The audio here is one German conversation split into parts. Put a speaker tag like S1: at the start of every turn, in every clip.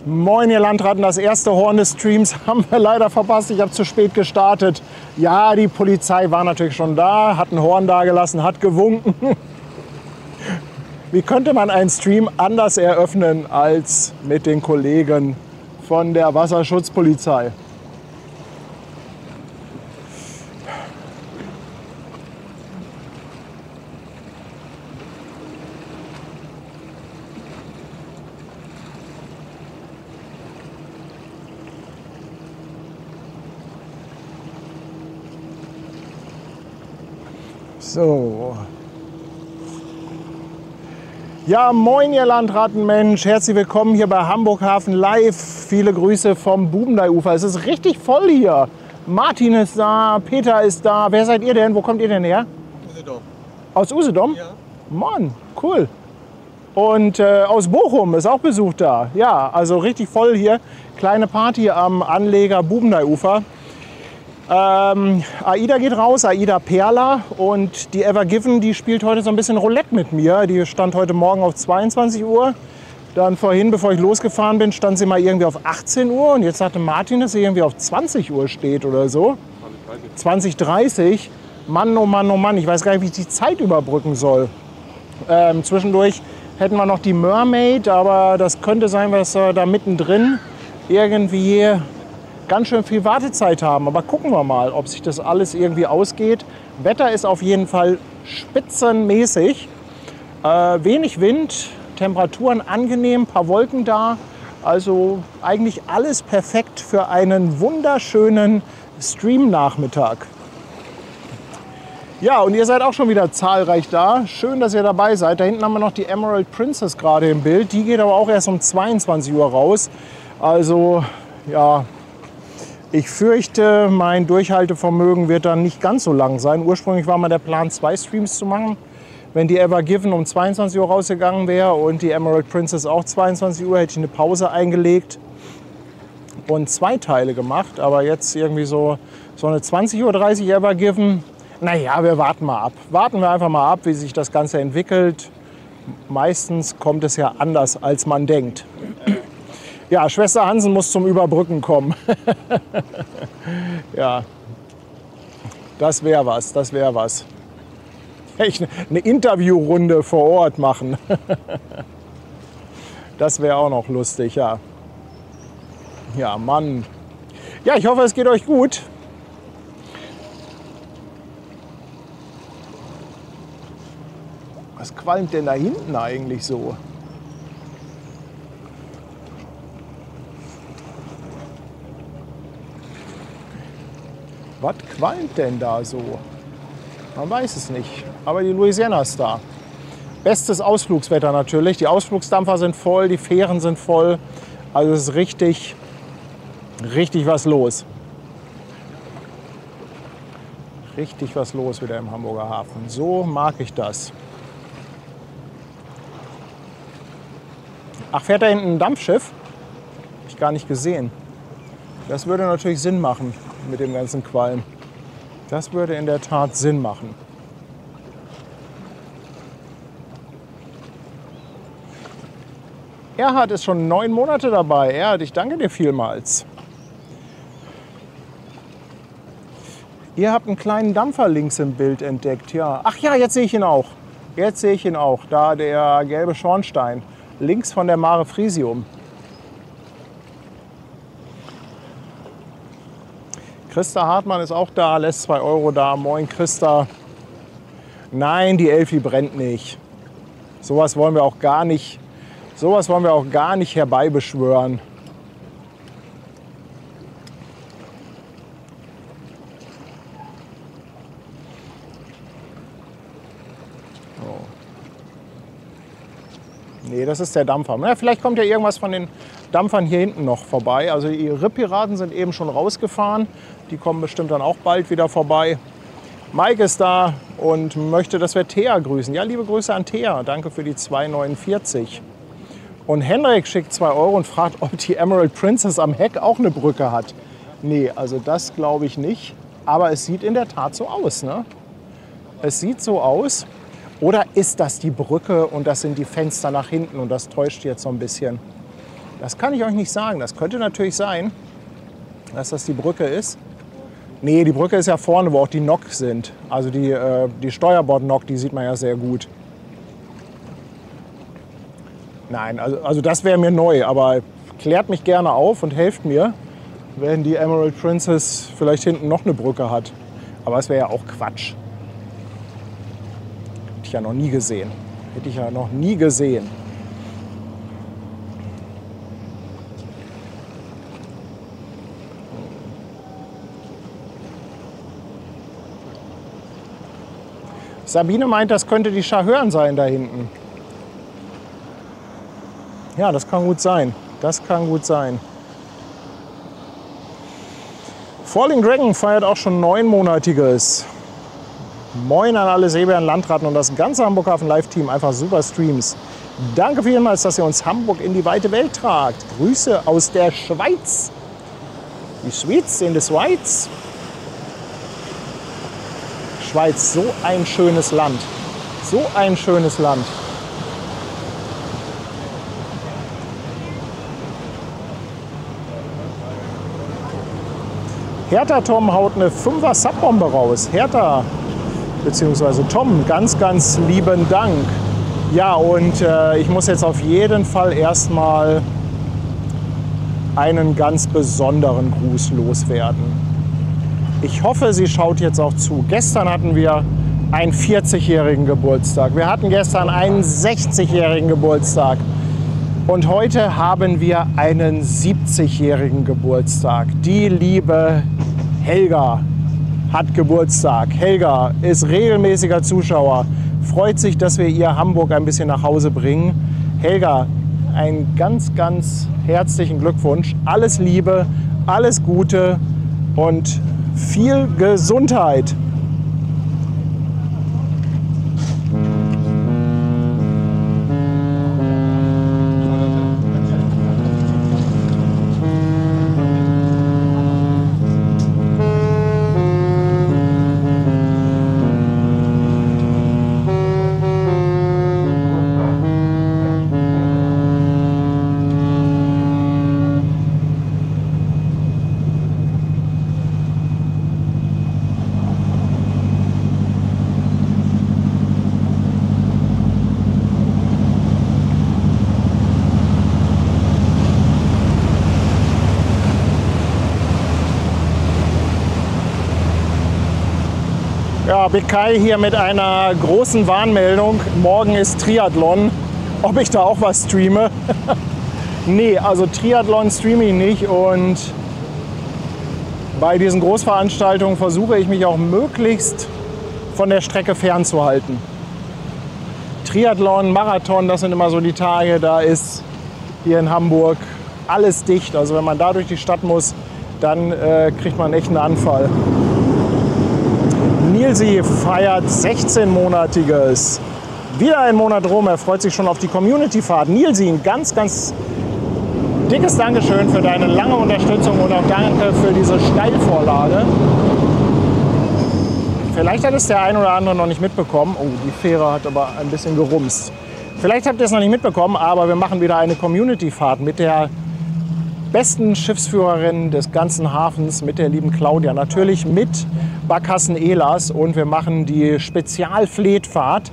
S1: Moin ihr Landratten, das erste Horn des Streams haben wir leider verpasst. Ich habe zu spät gestartet. Ja, die Polizei war natürlich schon da, hat ein Horn dagelassen, hat gewunken. Wie könnte man einen Stream anders eröffnen als mit den Kollegen von der Wasserschutzpolizei? So. Ja, moin ihr Landrattenmensch, herzlich willkommen hier bei Hamburg Hafen Live. Viele Grüße vom Bubendeiufer. Es ist richtig voll hier. Martin ist da, Peter ist da. Wer seid ihr denn? Wo kommt ihr denn her?
S2: Usedom.
S1: Aus Usedom?
S2: Ja.
S1: Mann, cool. Und aus Bochum ist auch Besuch da. Ja, also richtig voll hier. Kleine Party am Anleger Bubendeiufer. Aida geht raus, Aida Perla, und die Ever Given, die spielt heute so ein bisschen Roulette mit mir. Die stand heute Morgen auf 22 Uhr. Dann vorhin, bevor ich losgefahren bin, stand sie mal irgendwie auf 18 Uhr. Und jetzt sagte Martin, dass sie irgendwie auf 20 Uhr steht oder so. 20:30. Mann, oh Mann, oh Mann. Ich weiß gar nicht, wie ich die Zeit überbrücken soll. Zwischendurch hätten wir noch die Mermaid, aber das könnte sein, dass wir da mittendrin irgendwie ganz schön viel Wartezeit haben. Aber gucken wir mal, ob sich das alles irgendwie ausgeht. Wetter ist auf jeden Fall spitzenmäßig. Wenig Wind, Temperaturen angenehm, paar Wolken da. Also eigentlich alles perfekt für einen wunderschönen Stream-Nachmittag. Ja, und ihr seid auch schon wieder zahlreich da. Schön, dass ihr dabei seid. Da hinten haben wir noch die Emerald Princess gerade im Bild. Die geht aber auch erst um 22 Uhr raus. Also, ja, ich fürchte, mein Durchhaltevermögen wird dann nicht ganz so lang sein. Ursprünglich war mal der Plan, 2 Streams zu machen. Wenn die Ever Given um 22 Uhr rausgegangen wäre und die Emerald Princess auch 22 Uhr, hätte ich eine Pause eingelegt und 2 Teile gemacht. Aber jetzt irgendwie so eine 20:30 Uhr Ever Given. Naja, wir warten mal ab. Warten wir einfach mal ab, wie sich das Ganze entwickelt. Meistens kommt es ja anders, als man denkt. Ja, Schwester Hansen muss zum Überbrücken kommen. Ja, das wäre was, das wäre was. Echt eine Interviewrunde vor Ort machen. Das wäre auch noch lustig, ja. Ja, Mann. Ja, ich hoffe, es geht euch gut. Was qualmt denn da hinten eigentlich so? Was qualmt denn da so? Man weiß es nicht, aber die Louisiana ist da. Bestes Ausflugswetter natürlich. Die Ausflugsdampfer sind voll, die Fähren sind voll. Also es ist richtig was los. Richtig was los wieder im Hamburger Hafen. So mag ich das. Ach, fährt da hinten ein Dampfschiff? Hab ich gar nicht gesehen. Das würde natürlich Sinn machen mit dem ganzen Qualm. Das würde in der Tat Sinn machen. Erhard ist schon 9 Monate dabei. Erhard, ich danke dir vielmals. Ihr habt einen kleinen Dampfer links im Bild entdeckt. Ja. Ach ja, jetzt sehe ich ihn auch. Jetzt sehe ich ihn auch. Da der gelbe Schornstein. Links von der Mare Frisium. Christa Hartmann ist auch da, lässt 2 Euro da. Moin Christa. Nein, die Elfi brennt nicht. Sowas wollen wir auch gar nicht, herbeibeschwören. Oh. Nee, das ist der Dampfer. Na, vielleicht kommt ja irgendwas von den Dampfern hier hinten noch vorbei. Also die Ripp-Piraten sind eben schon rausgefahren. Die kommen bestimmt dann auch bald wieder vorbei. Mike ist da und möchte, dass wir Thea grüßen. Ja, liebe Grüße an Thea. Danke für die 2,49. Und Henrik schickt 2 Euro und fragt, ob die Emerald Princess am Heck auch eine Brücke hat. Nee, also das glaube ich nicht. Aber es sieht in der Tat so aus, ne? Es sieht so aus. Oder ist das die Brücke und das sind die Fenster nach hinten und das täuscht jetzt so ein bisschen? Das kann ich euch nicht sagen. Das könnte natürlich sein, dass das die Brücke ist. Nee, die Brücke ist ja vorne, wo auch die Nok sind. Also die Steuerbord-Nok, die sieht man ja sehr gut. Nein, also das wäre mir neu, aber klärt mich gerne auf und helft mir, wenn die Emerald Princess vielleicht hinten noch eine Brücke hat. Aber das wäre ja auch Quatsch. Hätte ich ja noch nie gesehen. Hätte ich ja noch nie gesehen. Sabine meint, das könnte die Schahörn sein da hinten. Ja, das kann gut sein. Das kann gut sein. Falling Dragon feiert auch schon 9-monatiges. Moin an alle Seebären, Landratten und das ganze Hamburg Hafen Live-Team. Einfach super Streams. Danke vielmals, dass ihr uns Hamburg in die weite Welt tragt. Grüße aus der Schweiz. Die Schweiz in der Schweiz. Schweiz, so ein schönes Land. So ein schönes Land. Hertha Tom haut eine 5er Subbombe raus. Hertha bzw. Tom, ganz, ganz lieben Dank. Ja, und ich muss jetzt auf jeden Fall erstmal einen ganz besonderen Gruß loswerden. Ich hoffe, sie schaut jetzt auch zu. Gestern hatten wir einen 40-jährigen Geburtstag. Wir hatten gestern einen 60-jährigen Geburtstag. Und heute haben wir einen 70-jährigen Geburtstag. Die liebe Helga hat Geburtstag. Helga ist regelmäßiger Zuschauer. Freut sich, dass wir ihr Hamburg ein bisschen nach Hause bringen. Helga, einen ganz, ganz herzlichen Glückwunsch. Alles Liebe, alles Gute und viel Gesundheit. Ja, Big Kai hier mit einer großen Warnmeldung. Morgen ist Triathlon. Ob ich da auch was streame? Nee, also Triathlon streame ich nicht. Und bei diesen Großveranstaltungen versuche ich mich auch möglichst von der Strecke fernzuhalten. Triathlon, Marathon, das sind immer so die Tage, da ist hier in Hamburg alles dicht. Also wenn man da durch die Stadt muss, dann kriegt man echt einen Anfall. Nilsi feiert 16-monatiges. Wieder ein Monat rum, er freut sich schon auf die Community-Fahrt. Nilsi, ein ganz, ganz dickes Dankeschön für deine lange Unterstützung und auch danke für diese Steilvorlage. Vielleicht hat es der ein oder andere noch nicht mitbekommen. Oh, die Fähre hat aber ein bisschen gerumst. Vielleicht habt ihr es noch nicht mitbekommen, aber wir machen wieder eine Community-Fahrt mit der besten Schiffsführerin des ganzen Hafens, mit der lieben Claudia. Natürlich mit Barkassen Elas und wir machen die Spezialfletfahrt.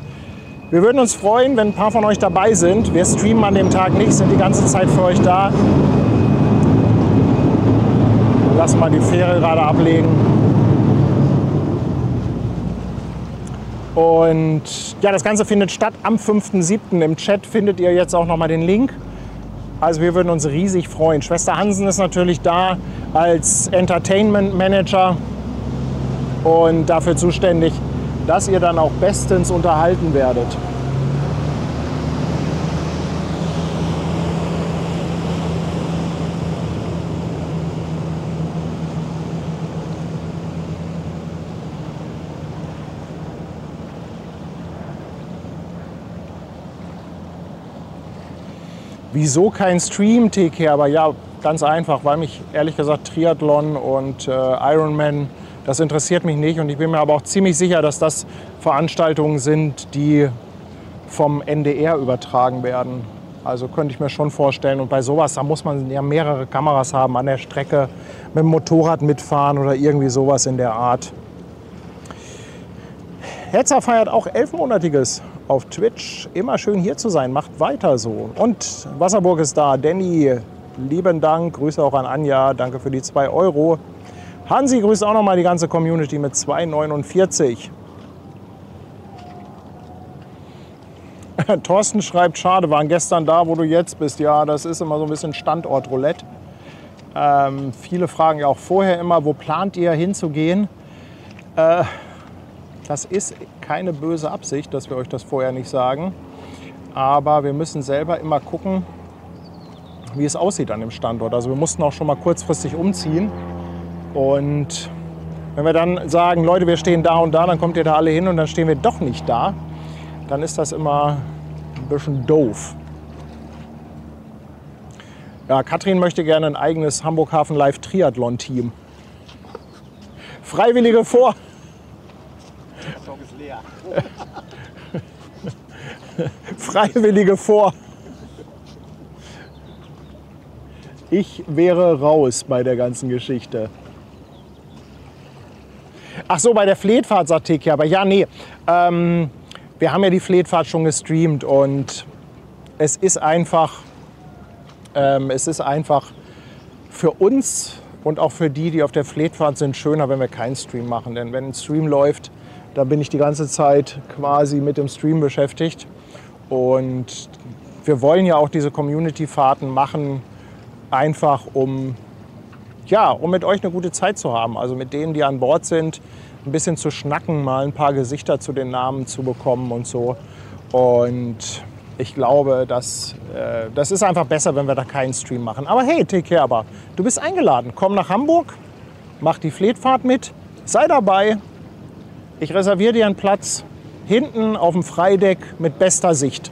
S1: Wir würden uns freuen, wenn ein paar von euch dabei sind. Wir streamen an dem Tag nicht, sind die ganze Zeit für euch da. Lass mal die Fähre gerade ablegen. Und ja, das Ganze findet statt am 5.7. Im Chat findet ihr jetzt auch noch mal den Link. Also wir würden uns riesig freuen. Schwester Hansen ist natürlich da als Entertainment Manager und dafür zuständig, dass ihr dann auch bestens unterhalten werdet. Wieso kein Stream, TK? Aber ja, ganz einfach, weil mich ehrlich gesagt Triathlon und Ironman, das interessiert mich nicht. Und ich bin mir aber auch ziemlich sicher, dass das Veranstaltungen sind, die vom NDR übertragen werden. Also könnte ich mir schon vorstellen. Und bei sowas, da muss man ja mehrere Kameras haben an der Strecke, mit dem Motorrad mitfahren oder irgendwie sowas in der Art. Hetzer feiert auch 11-monatiges auf Twitch. Immer schön hier zu sein, macht weiter so. Und Wasserburg ist da. Danny, lieben Dank. Grüße auch an Anja, danke für die 2 Euro. Hansi grüßt auch nochmal die ganze Community mit 2,49. Thorsten schreibt, schade, waren gestern da, wo du jetzt bist. Ja, das ist immer so ein bisschen Standortroulette. Viele fragen ja auch vorher immer, wo plant ihr hinzugehen? Das ist keine böse Absicht, dass wir euch das vorher nicht sagen. Aber wir müssen selber immer gucken, wie es aussieht an dem Standort. Also wir mussten auch schon mal kurzfristig umziehen. Und wenn wir dann sagen, Leute, wir stehen da und da, dann kommt ihr da alle hin und dann stehen wir doch nicht da, dann ist das immer ein bisschen doof. Ja, Katrin möchte gerne ein eigenes Hamburg Hafen Live Triathlon Team. Freiwillige vor.
S2: Der Song ist leer.
S1: Freiwillige vor. Ich wäre raus bei der ganzen Geschichte. Ach so, bei der Fleetfahrt sagt Tiki, aber ja, nee. Wir haben ja die Fleetfahrt schon gestreamt und es ist einfach für uns und auch für die, die auf der Fleetfahrt sind, schöner, wenn wir keinen Stream machen. Denn wenn ein Stream läuft, dann bin ich die ganze Zeit quasi mit dem Stream beschäftigt. Und wir wollen ja auch diese Community-Fahrten machen, einfach um mit euch eine gute Zeit zu haben. Also mit denen, die an Bord sind, ein bisschen zu schnacken, mal ein paar Gesichter zu den Namen zu bekommen und so. Und ich glaube, das ist einfach besser, wenn wir da keinen Stream machen. Aber hey, Take Care, du bist eingeladen. Komm nach Hamburg, mach die Fleetfahrt mit, sei dabei. Ich reserviere dir einen Platz hinten auf dem Freideck mit bester Sicht.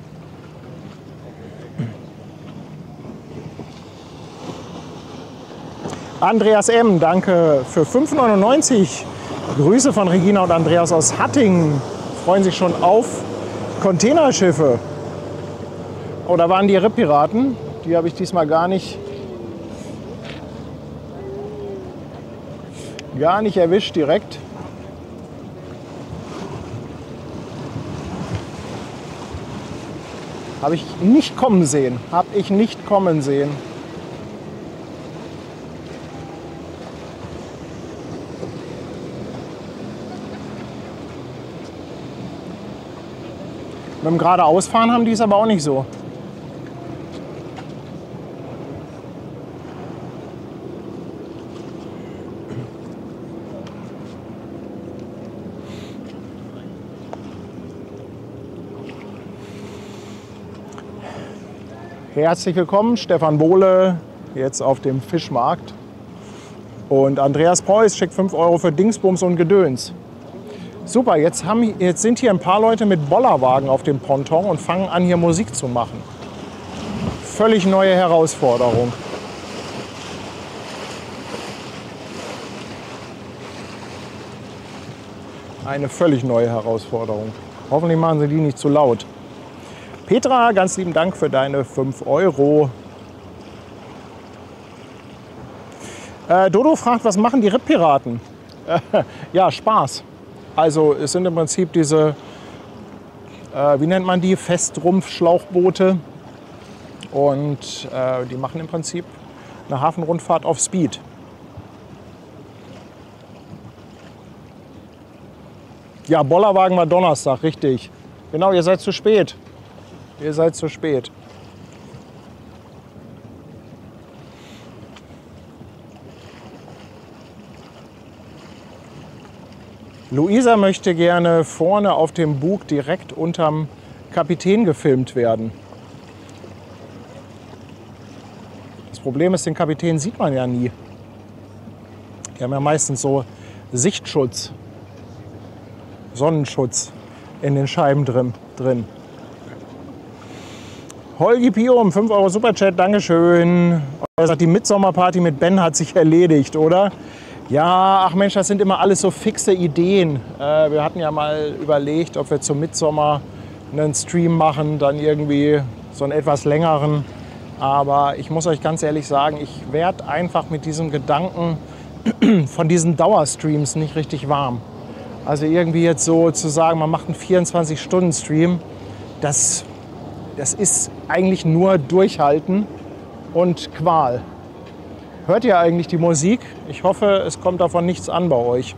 S1: Andreas M., danke für 5,99 €. Grüße von Regina und Andreas aus Hattingen. Freuen sich schon auf Containerschiffe. Oh, da waren die Ripp-Piraten. Die habe ich diesmal gar nicht erwischt direkt. Habe ich nicht kommen sehen. Mit dem geradeausfahren haben die es aber auch nicht so. Herzlich willkommen, Stefan Bohle, jetzt auf dem Fischmarkt. Und Andreas Preuß schickt 5 € für Dingsbums und Gedöns. Super, jetzt sind hier ein paar Leute mit Bollerwagen auf dem Ponton und fangen an, hier Musik zu machen. Völlig neue Herausforderung. Eine völlig neue Herausforderung. Hoffentlich machen sie die nicht zu laut. Petra, ganz lieben Dank für deine 5 €. Dodo fragt, was machen die Ripp-Piraten? Ja, Spaß. Also es sind im Prinzip diese, wie nennt man die, Festrumpf-Schlauchboote. Und die machen im Prinzip eine Hafenrundfahrt auf Speed. Ja, Bollerwagen war Donnerstag, richtig. Genau, ihr seid zu spät. Ihr seid zu spät. Luisa möchte gerne vorne auf dem Bug direkt unterm Kapitän gefilmt werden. Das Problem ist, den Kapitän sieht man ja nie. Die haben ja meistens so Sichtschutz, Sonnenschutz in den Scheiben drin. Holgi Pium, 5 € Superchat, Dankeschön. Er sagt, die Mitsommerparty mit Ben hat sich erledigt, oder? Ja, ach Mensch, das sind immer alles so fixe Ideen. Wir hatten ja mal überlegt, ob wir zum Mitsommer einen Stream machen, dann irgendwie so einen etwas längeren. Aber ich muss euch ganz ehrlich sagen, ich werde einfach mit diesem Gedanken von diesen Dauerstreams nicht richtig warm. Also irgendwie jetzt so zu sagen, man macht einen 24-Stunden-Stream, das ist eigentlich nur Durchhalten und Qual. Hört ihr eigentlich die Musik? Ich hoffe, es kommt davon nichts an bei euch.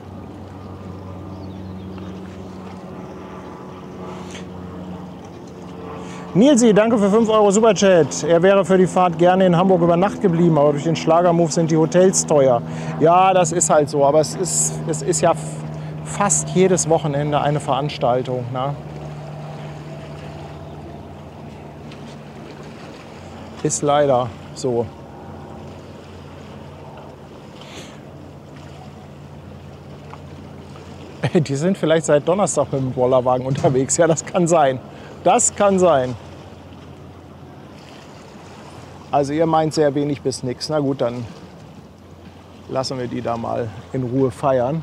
S1: Nilsi, danke für 5 Euro Superchat. Er wäre für die Fahrt gerne in Hamburg über Nacht geblieben, aber durch den Schlagermove sind die Hotels teuer. Ja, das ist halt so, aber es ist ja fast jedes Wochenende eine Veranstaltung, ne? Ist leider so. Die sind vielleicht seit Donnerstag mit dem Bollerwagen unterwegs. Ja, das kann sein. Das kann sein. Also ihr meint sehr wenig bis nichts. Na gut, dann lassen wir die da mal in Ruhe feiern.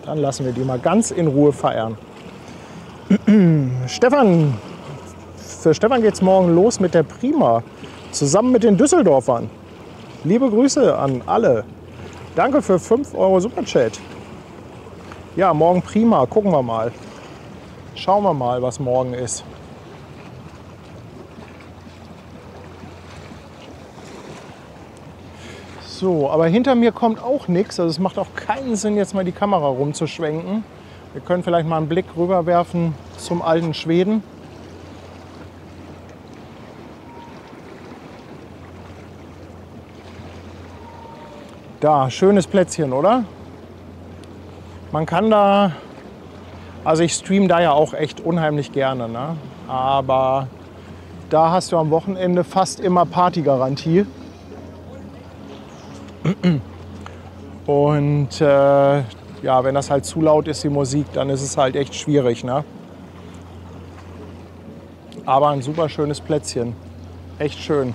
S1: Dann lassen wir die mal ganz in Ruhe feiern. Stefan, für Stefan geht es morgen los mit der Prima. Zusammen mit den Düsseldorfern. Liebe Grüße an alle. Danke für 5 Euro Superchat. Ja, morgen Prima. Gucken wir mal. Schauen wir mal, was morgen ist. So, aber hinter mir kommt auch nichts. Also es macht auch keinen Sinn, jetzt mal die Kamera rumzuschwenken. Wir können vielleicht mal einen Blick rüberwerfen zum alten Schweden. Da, schönes Plätzchen, oder? Man kann da, also ich streame da ja auch echt unheimlich gerne, ne? Aber da hast du am Wochenende fast immer Partygarantie. Und ja, wenn das halt zu laut ist, die Musik, dann ist es halt echt schwierig, ne? Aber ein super schönes Plätzchen. Echt schön.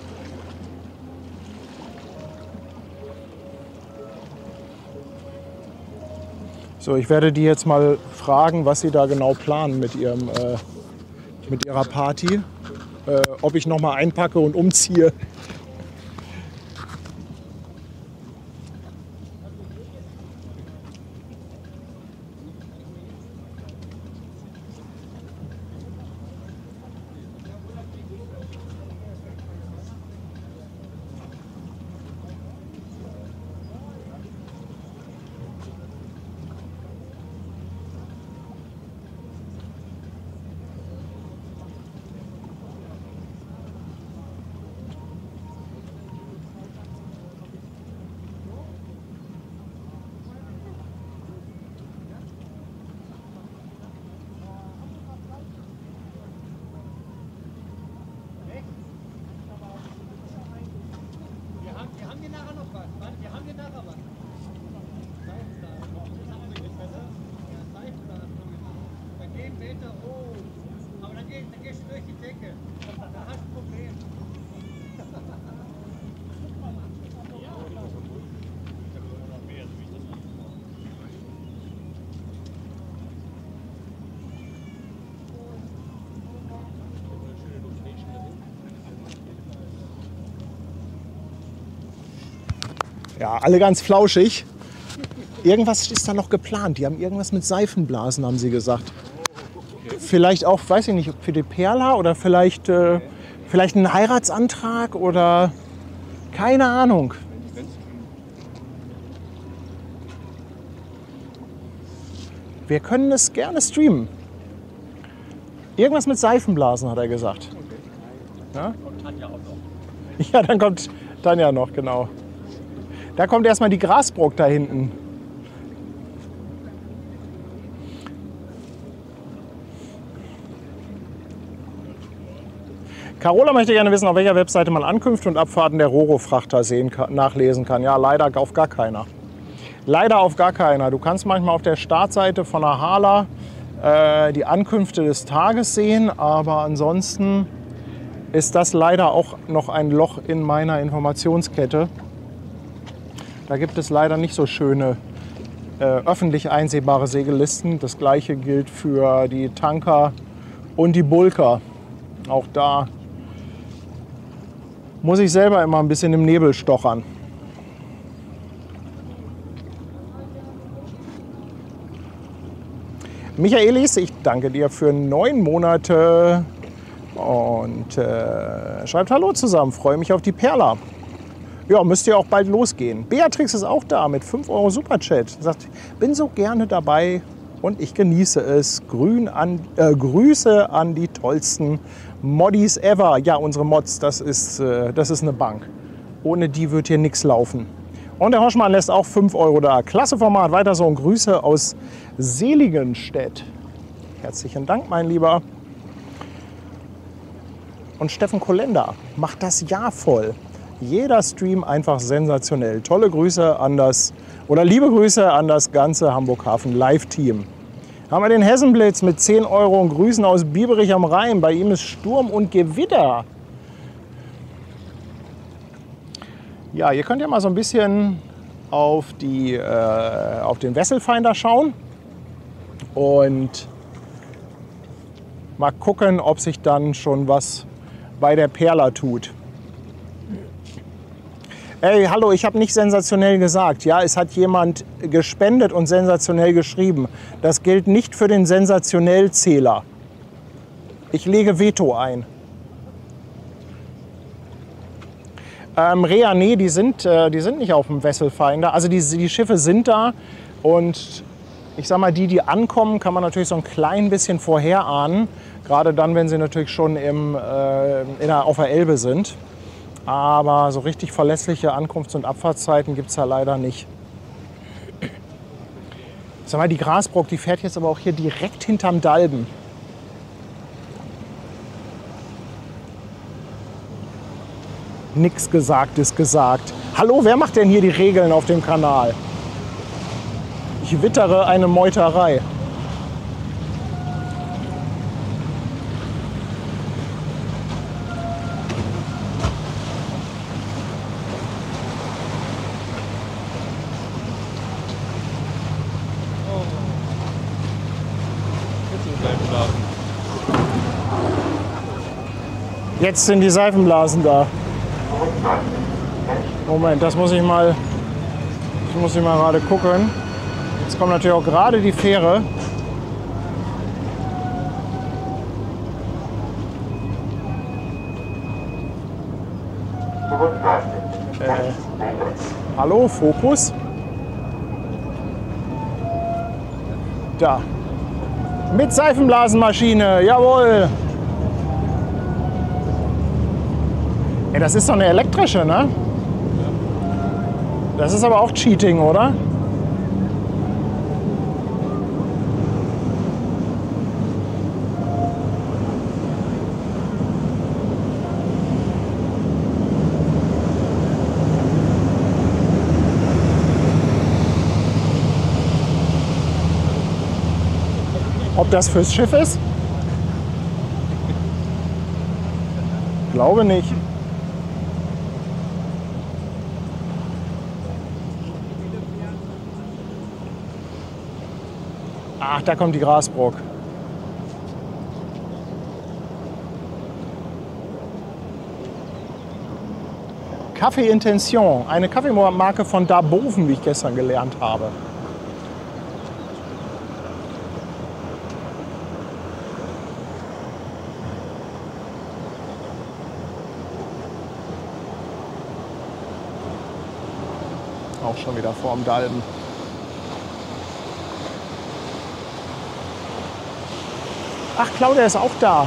S1: So, ich werde die jetzt mal fragen, was sie da genau planen mit ihrer Party. Ob ich noch mal einpacke und umziehe. Ja, alle ganz flauschig. Irgendwas ist da noch geplant. Die haben irgendwas mit Seifenblasen, haben sie gesagt. Vielleicht auch, weiß ich nicht, für die Perla oder vielleicht einen Heiratsantrag oder keine Ahnung. Wir können es gerne streamen. Irgendwas mit Seifenblasen, hat er gesagt. Ja?
S2: Kommt Tanja auch noch.
S1: Ja, dann kommt Tanja noch, genau. Da kommt erstmal die Grasbrook da hinten. Carola möchte gerne wissen, auf welcher Webseite man Ankünfte und Abfahrten der Roro-Frachter nachlesen kann. Ja, leider auf gar keiner. Leider auf gar keiner. Du kannst manchmal auf der Startseite von der Hala die Ankünfte des Tages sehen, aber ansonsten ist das leider auch noch ein Loch in meiner Informationskette. Da gibt es leider nicht so schöne öffentlich einsehbare Segellisten. Das gleiche gilt für die Tanker Und die Bulka. Auch da muss ich selber immer ein bisschen im Nebel stochern. Michaelis, ich danke dir für 9 Monate und schreibt Hallo zusammen. Freue mich auf die Perla. Ja, müsste ja auch bald losgehen. Beatrix ist auch da mit 5 Euro Superchat. Sagt, bin so gerne dabei und ich genieße es. Grüße an die tollsten Moddis ever. Ja, unsere Mods, das ist eine Bank. Ohne die wird hier nichts laufen. Und der Hoschmann lässt auch 5 Euro da. Klasse Format, weiter so und Grüße aus Seligenstedt. Herzlichen Dank, mein Lieber. Und Steffen Kolender macht das Jahr voll. Jeder Stream einfach sensationell. Tolle Grüße an liebe Grüße an das ganze Hamburg Hafen Live-Team. Haben wir den Hessenblitz mit 10 Euro und Grüßen aus Bieberich am Rhein. Bei ihm ist Sturm und Gewitter. Ja, ihr könnt ja mal so ein bisschen auf den Wesselfinder schauen und mal gucken, ob sich dann schon was bei der Perla tut. Ey, hallo, ich habe nicht sensationell gesagt. Ja, es hat jemand gespendet und sensationell geschrieben. Das gilt nicht für den Sensationellzähler. Ich lege Veto ein. Rea, nee, die sind nicht auf dem Wesselfinder. Also die Schiffe sind da und ich sag mal, die ankommen, kann man natürlich so ein klein bisschen vorherahnen. Gerade dann, wenn sie natürlich schon auf der Elbe sind. Aber so richtig verlässliche Ankunfts- und Abfahrtszeiten gibt es ja leider nicht. Sag mal, die Grasbrock, die fährt jetzt aber auch hier direkt hinterm Dalben. Nix gesagt ist gesagt. Hallo, wer macht denn hier die Regeln auf dem Kanal? Ich wittere eine Meuterei. Jetzt sind die Seifenblasen da. Moment, das muss ich mal gerade gucken. Jetzt kommt natürlich auch gerade die Fähre. Hallo, Fokus. Da. Mit Seifenblasenmaschine, jawohl. Ey, das ist doch eine elektrische, ne? Das ist aber auch Cheating, oder? Ob das fürs Schiff ist? Glaube nicht. Ach, da kommt die Grasbrock. Kaffee Intention, eine Kaffeemarke von Darboven, wie ich gestern gelernt habe. Auch schon wieder vorm Dalben. Ach, Claudia ist auch da.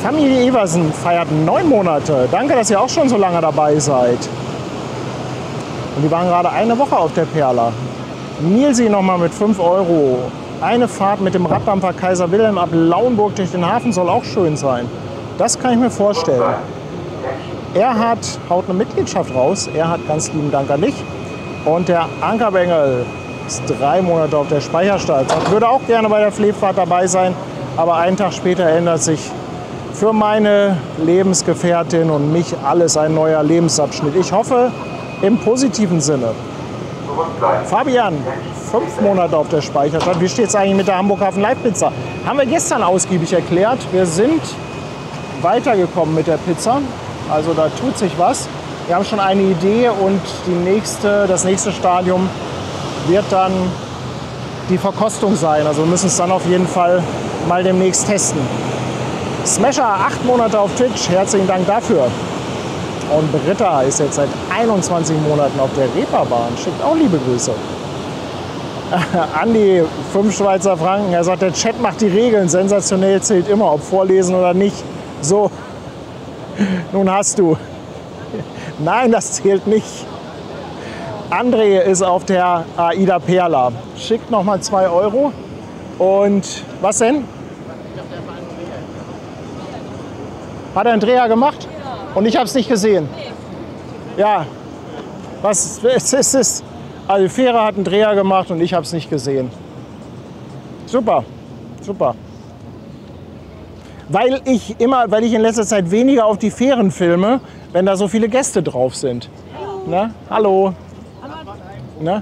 S1: Familie Eversen feiert 9 Monate. Danke, dass ihr auch schon so lange dabei seid. Und die waren gerade eine Woche auf der Perla. Nilsi nochmal mit 5 Euro. Eine Fahrt mit dem Raddampfer Kaiser Wilhelm ab Lauenburg durch den Hafen soll auch schön sein. Das kann ich mir vorstellen. Er haut eine Mitgliedschaft raus. Er hat ganz lieben Dank an dich. Und der Ankerbengel ist 3 Monate auf der Speicherstadt. Und würde auch gerne bei der Flebfahrt dabei sein. Aber einen Tag später ändert sich für meine Lebensgefährtin und mich alles ein neuer Lebensabschnitt. Ich hoffe im positiven Sinne. Fabian, 5 Monate auf der Speicherstadt. Wie steht es eigentlich mit der Hamburg Hafen Live Pizza? Haben wir gestern ausgiebig erklärt. Wir sind weitergekommen mit der Pizza. Also da tut sich was. Wir haben schon eine Idee und das nächste Stadium wird dann die Verkostung sein. Also wir müssen es dann auf jeden Fall mal demnächst testen. Smasher, 8 Monate auf Twitch. Herzlichen Dank dafür. Und Britta ist jetzt seit 21 Monaten auf der Reeperbahn. Schickt auch liebe Grüße. Andi, 5 Schweizer Franken. Er sagt, der Chat macht die Regeln. Sensationell zählt immer, ob vorlesen oder nicht. So, nun hast du. Nein, das zählt nicht. André ist auf der Aida Perla. Schickt noch mal 2 Euro. Und was denn? Hat er einen Dreher gemacht? Und ich habe es nicht gesehen. Ja, was ist es? Also die Fähre hat einen Dreher gemacht und ich habe es nicht gesehen. Super, super. Weil ich in letzter Zeit weniger auf die Fähren filme, wenn da so viele Gäste drauf sind. Na? Hallo. Na?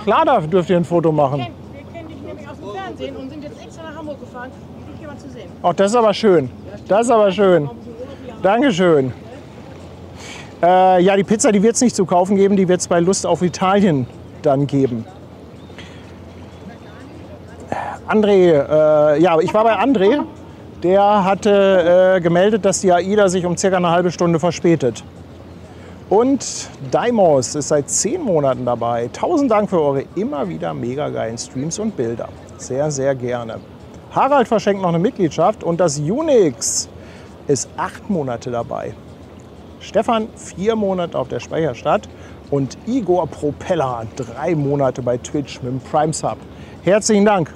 S1: Klar, da dürft ihr ein Foto machen.
S3: Wir kennen dich nämlich aus dem Fernsehen und sind jetzt extra nach Hamburg gefahren, um dich hier mal zu sehen.
S1: Ach, das ist aber schön. Das ist aber schön. Dankeschön. Ja, die Pizza, die wird es nicht zu kaufen geben, die wird es bei Lust auf Italien dann geben. André, ja, ich war bei André. Der hatte gemeldet, dass die AIDA sich um circa eine halbe Stunde verspätet. Und Daimos ist seit 10 Monaten dabei. 1000 Dank für eure immer wieder mega geilen Streams und Bilder. Sehr, sehr gerne. Harald verschenkt noch eine Mitgliedschaft und das Unix ist 8 Monate dabei. Stefan 4 Monate auf der Speicherstadt und Igor Propeller 3 Monate bei Twitch mit dem Prime Sub. Herzlichen Dank.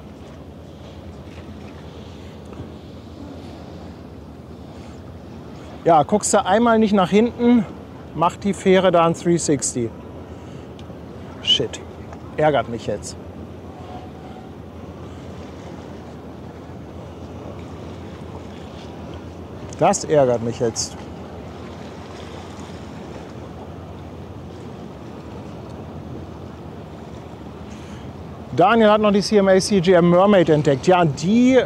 S1: Ja, guckst du einmal nicht nach hinten, macht die Fähre da ein 360. Shit, ärgert mich jetzt. Das ärgert mich jetzt. Daniel hat noch die CMA CGM Mermaid entdeckt. Ja, die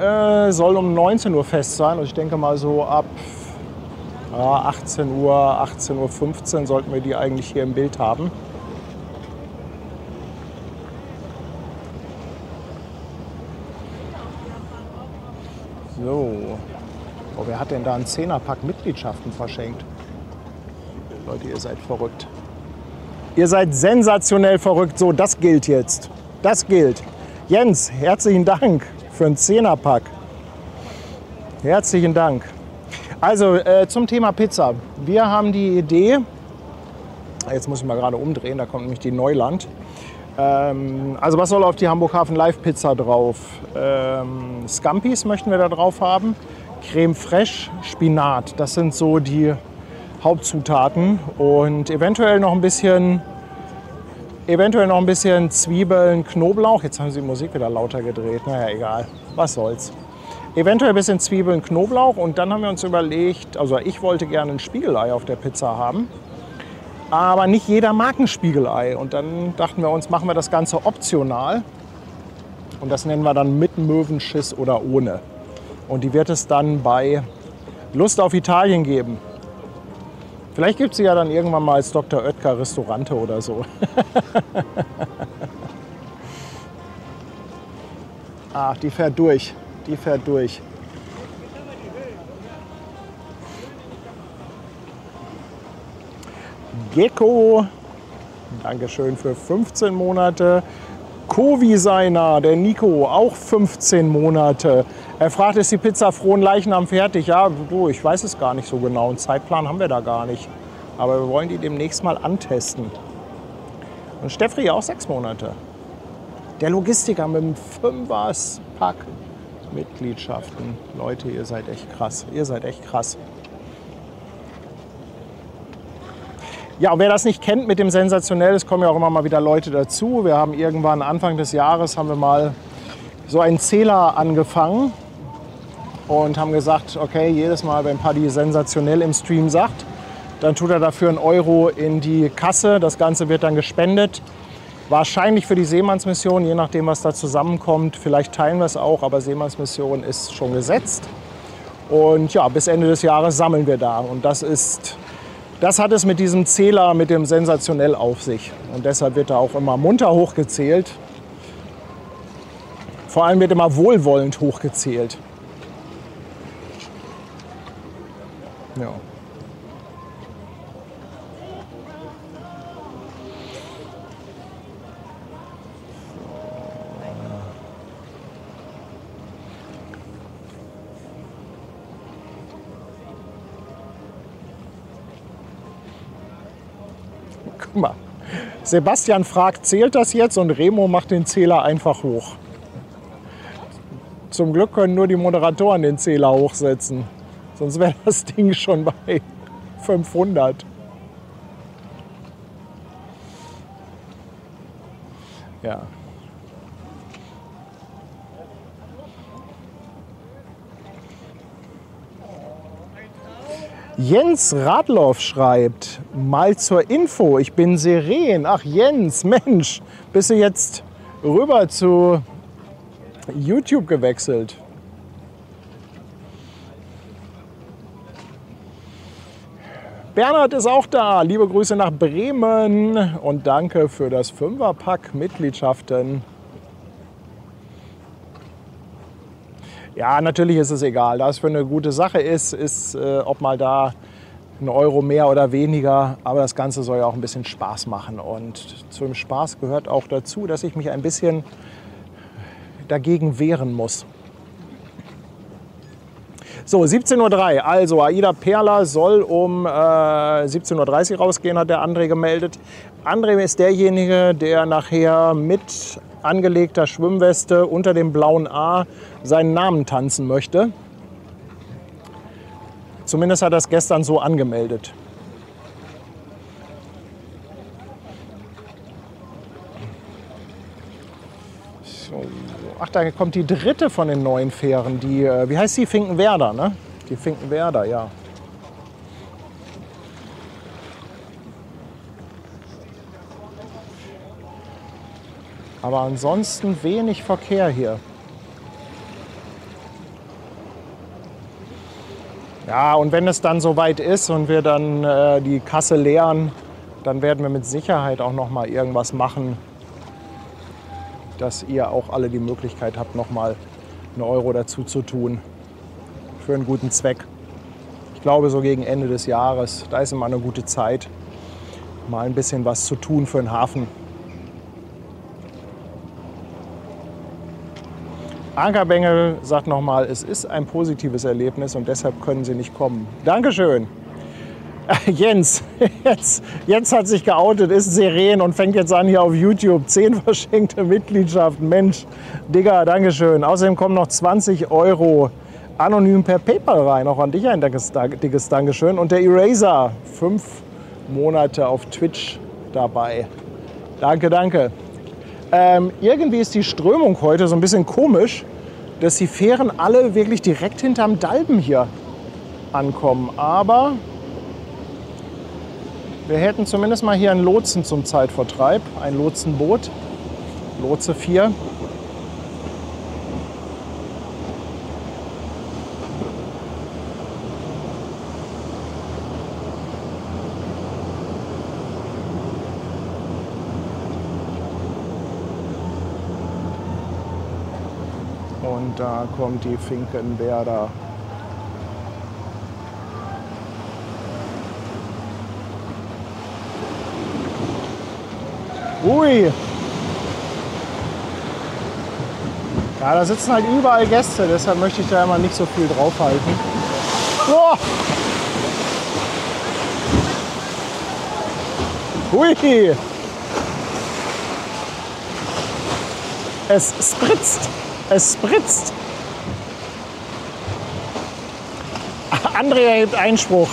S1: soll um 19 Uhr fest sein. Und ich denke mal so ab 18 Uhr, 18:15 Uhr sollten wir die eigentlich hier im Bild haben. So. Oh, wer hat denn da einen 10er-Pack Mitgliedschaften verschenkt? Leute, ihr seid verrückt. Ihr seid sensationell verrückt. So, das gilt jetzt. Das gilt. Jens, herzlichen Dank für einen 10er-Pack. Herzlichen Dank. Also zum Thema Pizza. Wir haben die Idee, jetzt muss ich mal gerade umdrehen, da kommt nämlich die Neuland. Also was soll auf die Hamburg Hafen Live Pizza drauf? Scampis möchten wir da drauf haben. Creme fraiche, Spinat. Das sind so die Hauptzutaten. Und eventuell noch ein bisschen Zwiebeln, Knoblauch. Jetzt haben sie die Musik wieder lauter gedreht. Naja, egal. Was soll's. Eventuell ein bisschen Zwiebeln, Knoblauch. Und dann haben wir uns überlegt, also ich wollte gerne ein Spiegelei auf der Pizza haben. Aber nicht jeder mag ein Spiegelei. Und dann dachten wir uns, machen wir das Ganze optional. Und das nennen wir dann mit Möwenschiss oder ohne. Und die wird es dann bei Lust auf Italien geben. Vielleicht gibt es sie ja dann irgendwann mal als Dr. Oetker Restaurante oder so. Ach, die fährt durch. Die fährt durch. Gecko, Dankeschön für 15 Monate. Coviseiner, der Nico, auch 15 Monate. Er fragt, ist die Pizza frohen Leichnam fertig? Ja, du, ich weiß es gar nicht so genau. Einen Zeitplan haben wir da gar nicht. Aber wir wollen die demnächst mal antesten. Und Steffri auch 6 Monate. Der Logistiker mit dem 5er-Pack Mitgliedschaften. Leute, ihr seid echt krass. Ihr seid echt krass. Ja, wer das nicht kennt mit dem Sensationell, es kommen ja auch immer mal wieder Leute dazu. Wir haben irgendwann Anfang des Jahres haben wir mal so einen Zähler angefangen und haben gesagt, okay, jedes Mal, wenn Paddy Sensationell im Stream sagt, dann tut er dafür 1 Euro in die Kasse. Das Ganze wird dann gespendet. Wahrscheinlich für die Seemannsmission, je nachdem, was da zusammenkommt. Vielleicht teilen wir es auch, aber Seemannsmission ist schon gesetzt. Und ja, bis Ende des Jahres sammeln wir da. Und das hat es mit diesem Zähler, mit dem Sensationell auf sich. Und deshalb wird da auch immer munter hochgezählt. Vor allem wird immer wohlwollend hochgezählt. Ja. Guck mal, Sebastian fragt, zählt das jetzt? Und Remo macht den Zähler einfach hoch. Zum Glück können nur die Moderatoren den Zähler hochsetzen. Sonst wäre das Ding schon bei 500. Ja. Jens Radloff schreibt, mal zur Info, ich bin Seren. Ach Jens, Mensch, bist du jetzt rüber zu YouTube gewechselt? Bernhard ist auch da. Liebe Grüße nach Bremen und danke für das 5er-Pack Mitgliedschaften. Ja, natürlich ist es egal. Da es für eine gute Sache ist, ob mal da 1 Euro mehr oder weniger. Aber das Ganze soll ja auch ein bisschen Spaß machen. Und zum Spaß gehört auch dazu, dass ich mich ein bisschen dagegen wehren muss. So, 17:03 Uhr. Also Aida Perla soll um 17:30 Uhr rausgehen, hat der André gemeldet. André ist derjenige, der nachher mit angelegter Schwimmweste unter dem blauen A seinen Namen tanzen möchte. Zumindest hat er es gestern so angemeldet. So. Ach, da kommt die dritte von den neuen Fähren. Die, wie heißt die? Finkenwerder, ne? Die Finkenwerder, ja. Aber ansonsten wenig Verkehr hier. Ja, und wenn es dann soweit ist und wir dann die Kasse leeren, dann werden wir mit Sicherheit auch noch mal irgendwas machen, dass ihr auch alle die Möglichkeit habt, noch mal 1 Euro dazu zu tun für einen guten Zweck. Ich glaube, so gegen Ende des Jahres, da ist immer eine gute Zeit, mal ein bisschen was zu tun für den Hafen. Ankerbengel sagt nochmal, es ist ein positives Erlebnis und deshalb können Sie nicht kommen. Dankeschön. Jens hat sich geoutet, ist Seren und fängt jetzt an hier auf YouTube. 10 verschenkte Mitgliedschaften. Mensch, Digga, Dankeschön. Außerdem kommen noch 20 Euro anonym per PayPal rein. Auch an dich ein dickes Dankeschön. Und der Eraser, 5 Monate auf Twitch dabei. Danke, danke. Irgendwie ist die Strömung heute so ein bisschen komisch, dass die Fähren alle wirklich direkt hinterm Dalben hier ankommen. Aber wir hätten zumindest mal hier einen Lotsen zum Zeitvertreib, ein Lotsenboot, Lotse 4. Und da kommt die Finkenwerder. Ui! Ja, da sitzen halt überall Gäste, deshalb möchte ich da immer nicht so viel draufhalten. Oh! Ui! Es spritzt! Es spritzt! Andrea hebt Einspruch.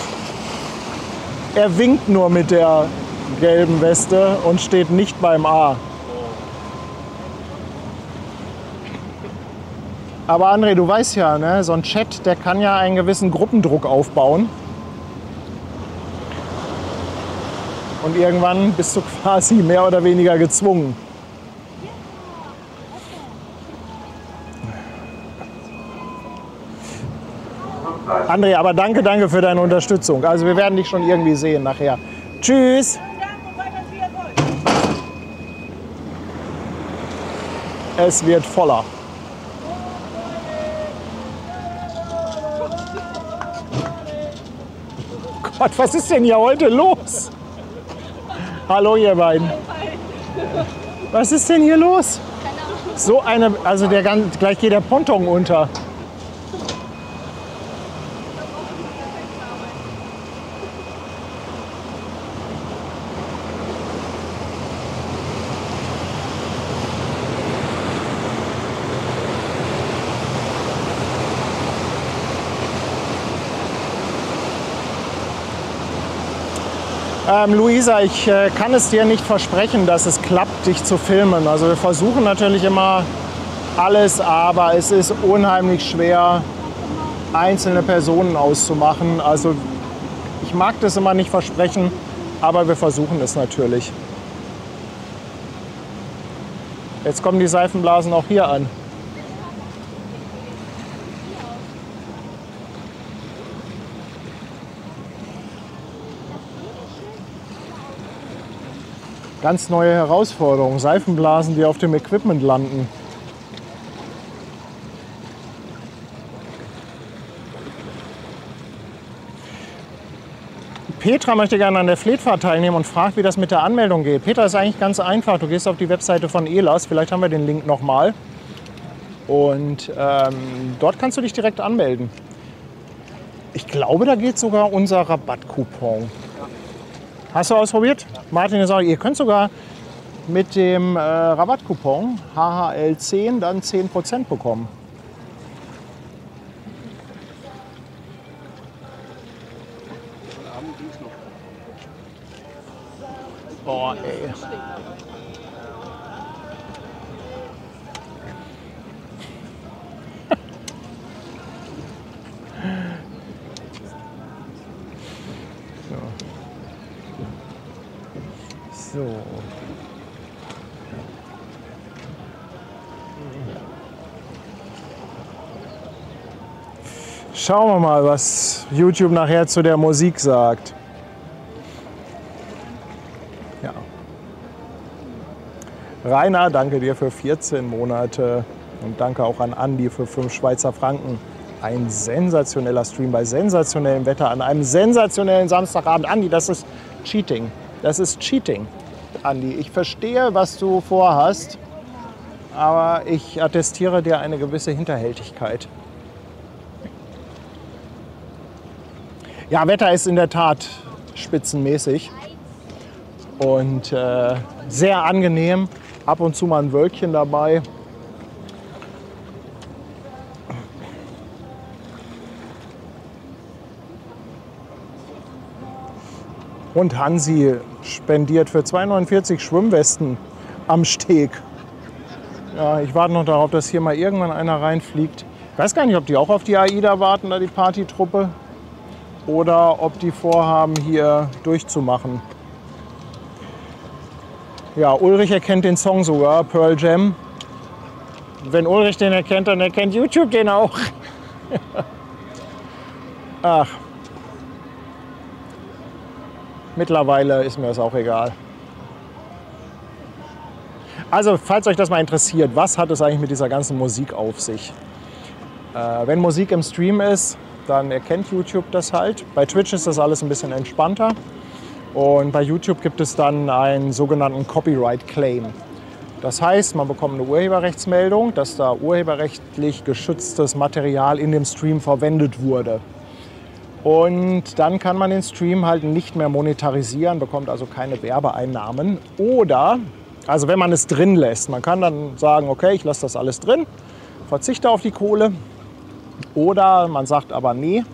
S1: Er winkt nur mit der gelben Weste und steht nicht beim A. Aber André, du weißt ja, ne, so ein Chat, der kann ja einen gewissen Gruppendruck aufbauen. Und irgendwann bist du quasi mehr oder weniger gezwungen. André, aber danke für deine Unterstützung. Also wir werden dich schon irgendwie sehen nachher. Tschüss! Es wird voller. Gott, was ist denn hier heute los? Hallo ihr beiden. Was ist denn hier los? So eine, also gleich geht der Ponton unter. Luisa, ich kann es dir nicht versprechen, dass es klappt, dich zu filmen. Also wir versuchen natürlich immer alles, aber es ist unheimlich schwer, einzelne Personen auszumachen. Also ich mag das immer nicht versprechen, aber wir versuchen es natürlich. Jetzt kommen die Seifenblasen auch hier an. Ganz neue Herausforderung, Seifenblasen, die auf dem Equipment landen. Petra möchte gerne an der Fleetfahrt teilnehmen und fragt, wie das mit der Anmeldung geht. Petra, ist eigentlich ganz einfach. Du gehst auf die Webseite von ELAS, vielleicht haben wir den Link nochmal. Und dort kannst du dich direkt anmelden. Ich glaube, da geht sogar unser Rabattcoupon. Hast du ausprobiert? Ja. Martin ist auch, ihr könnt sogar mit dem Rabattcoupon HHL10 dann 10% bekommen. Oh, ey. So. Schauen wir mal, was YouTube nachher zu der Musik sagt. Ja. Rainer, danke dir für 14 Monate und danke auch an Andi für 5 Schweizer Franken. Ein sensationeller Stream bei sensationellem Wetter an einem sensationellen Samstagabend. Andi, das ist Cheating. Das ist Cheating, Andi. Ich verstehe, was du vorhast, aber ich attestiere dir eine gewisse Hinterhältigkeit. Ja, Wetter ist in der Tat spitzenmäßig und sehr angenehm. Ab und zu mal ein Wölkchen dabei. Und Hansi spendiert für 2,49 Schwimmwesten am Steg. Ja, ich warte noch darauf, dass hier mal irgendwann einer reinfliegt. Ich weiß gar nicht, ob die auch auf die AIDA warten, da die Partytruppe. Oder ob die vorhaben, hier durchzumachen. Ja, Ulrich erkennt den Song sogar, Pearl Jam. Wenn Ulrich den erkennt, dann erkennt YouTube den auch. Ach. Mittlerweile ist mir das auch egal. Also, falls euch das mal interessiert, was hat es eigentlich mit dieser ganzen Musik auf sich? Wenn Musik im Stream ist, dann erkennt YouTube das halt. Bei Twitch ist das alles ein bisschen entspannter. Und bei YouTube gibt es dann einen sogenannten Copyright Claim. Das heißt, man bekommt eine Urheberrechtsmeldung, dass da urheberrechtlich geschütztes Material in dem Stream verwendet wurde. Und dann kann man den Stream halt nicht mehr monetarisieren, bekommt also keine Werbeeinnahmen. Oder, also wenn man es drin lässt, man kann dann sagen, okay, ich lasse das alles drin, verzichte auf die Kohle. Oder man sagt aber, nee,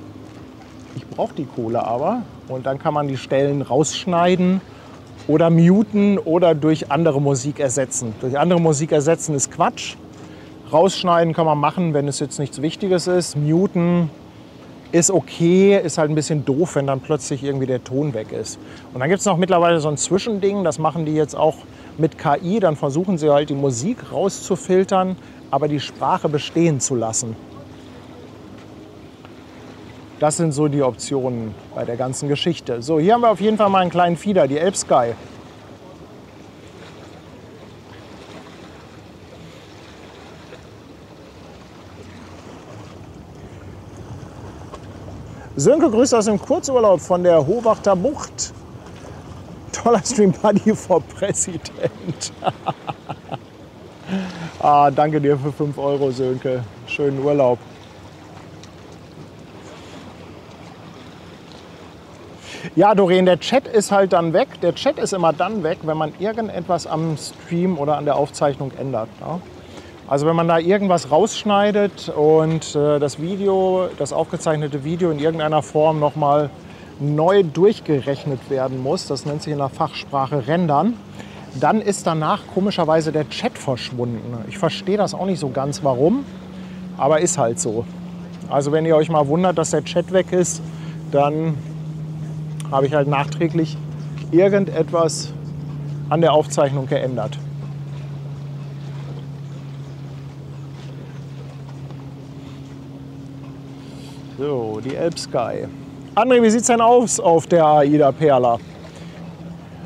S1: ich brauche die Kohle aber, Und dann kann man die Stellen rausschneiden oder muten oder durch andere Musik ersetzen. Durch andere Musik ersetzen ist Quatsch. Rausschneiden kann man machen, wenn es jetzt nichts Wichtiges ist. Muten ist okay, ist halt ein bisschen doof, wenn dann plötzlich irgendwie der Ton weg ist. Und dann gibt es noch mittlerweile so ein Zwischending, das machen die jetzt auch mit KI. Dann versuchen sie halt die Musik rauszufiltern, aber die Sprache bestehen zu lassen. Das sind so die Optionen bei der ganzen Geschichte. So, hier haben wir auf jeden Fall mal einen kleinen Fieder, die Elbsky. Sönke grüßt aus dem Kurzurlaub von der Hohwachter Bucht. Toller Stream Buddy for Präsident. Danke dir für 5 Euro, Sönke. Schönen Urlaub. Ja, Doreen, der Chat ist halt dann weg. Der Chat ist immer dann weg, wenn man irgendetwas am Stream oder an der Aufzeichnung ändert. Ja? Also wenn man da irgendwas rausschneidet und das aufgezeichnete Video in irgendeiner Form nochmal neu durchgerechnet werden muss, das nennt sich in der Fachsprache Rendern, dann ist danach komischerweise der Chat verschwunden. Ich verstehe das auch nicht so ganz, warum, aber ist halt so. Also wenn ihr euch mal wundert, dass der Chat weg ist, dann habe ich halt nachträglich irgendetwas an der Aufzeichnung geändert. So, die Elbsky. André, wie sieht es denn aus auf der AIDA Perla?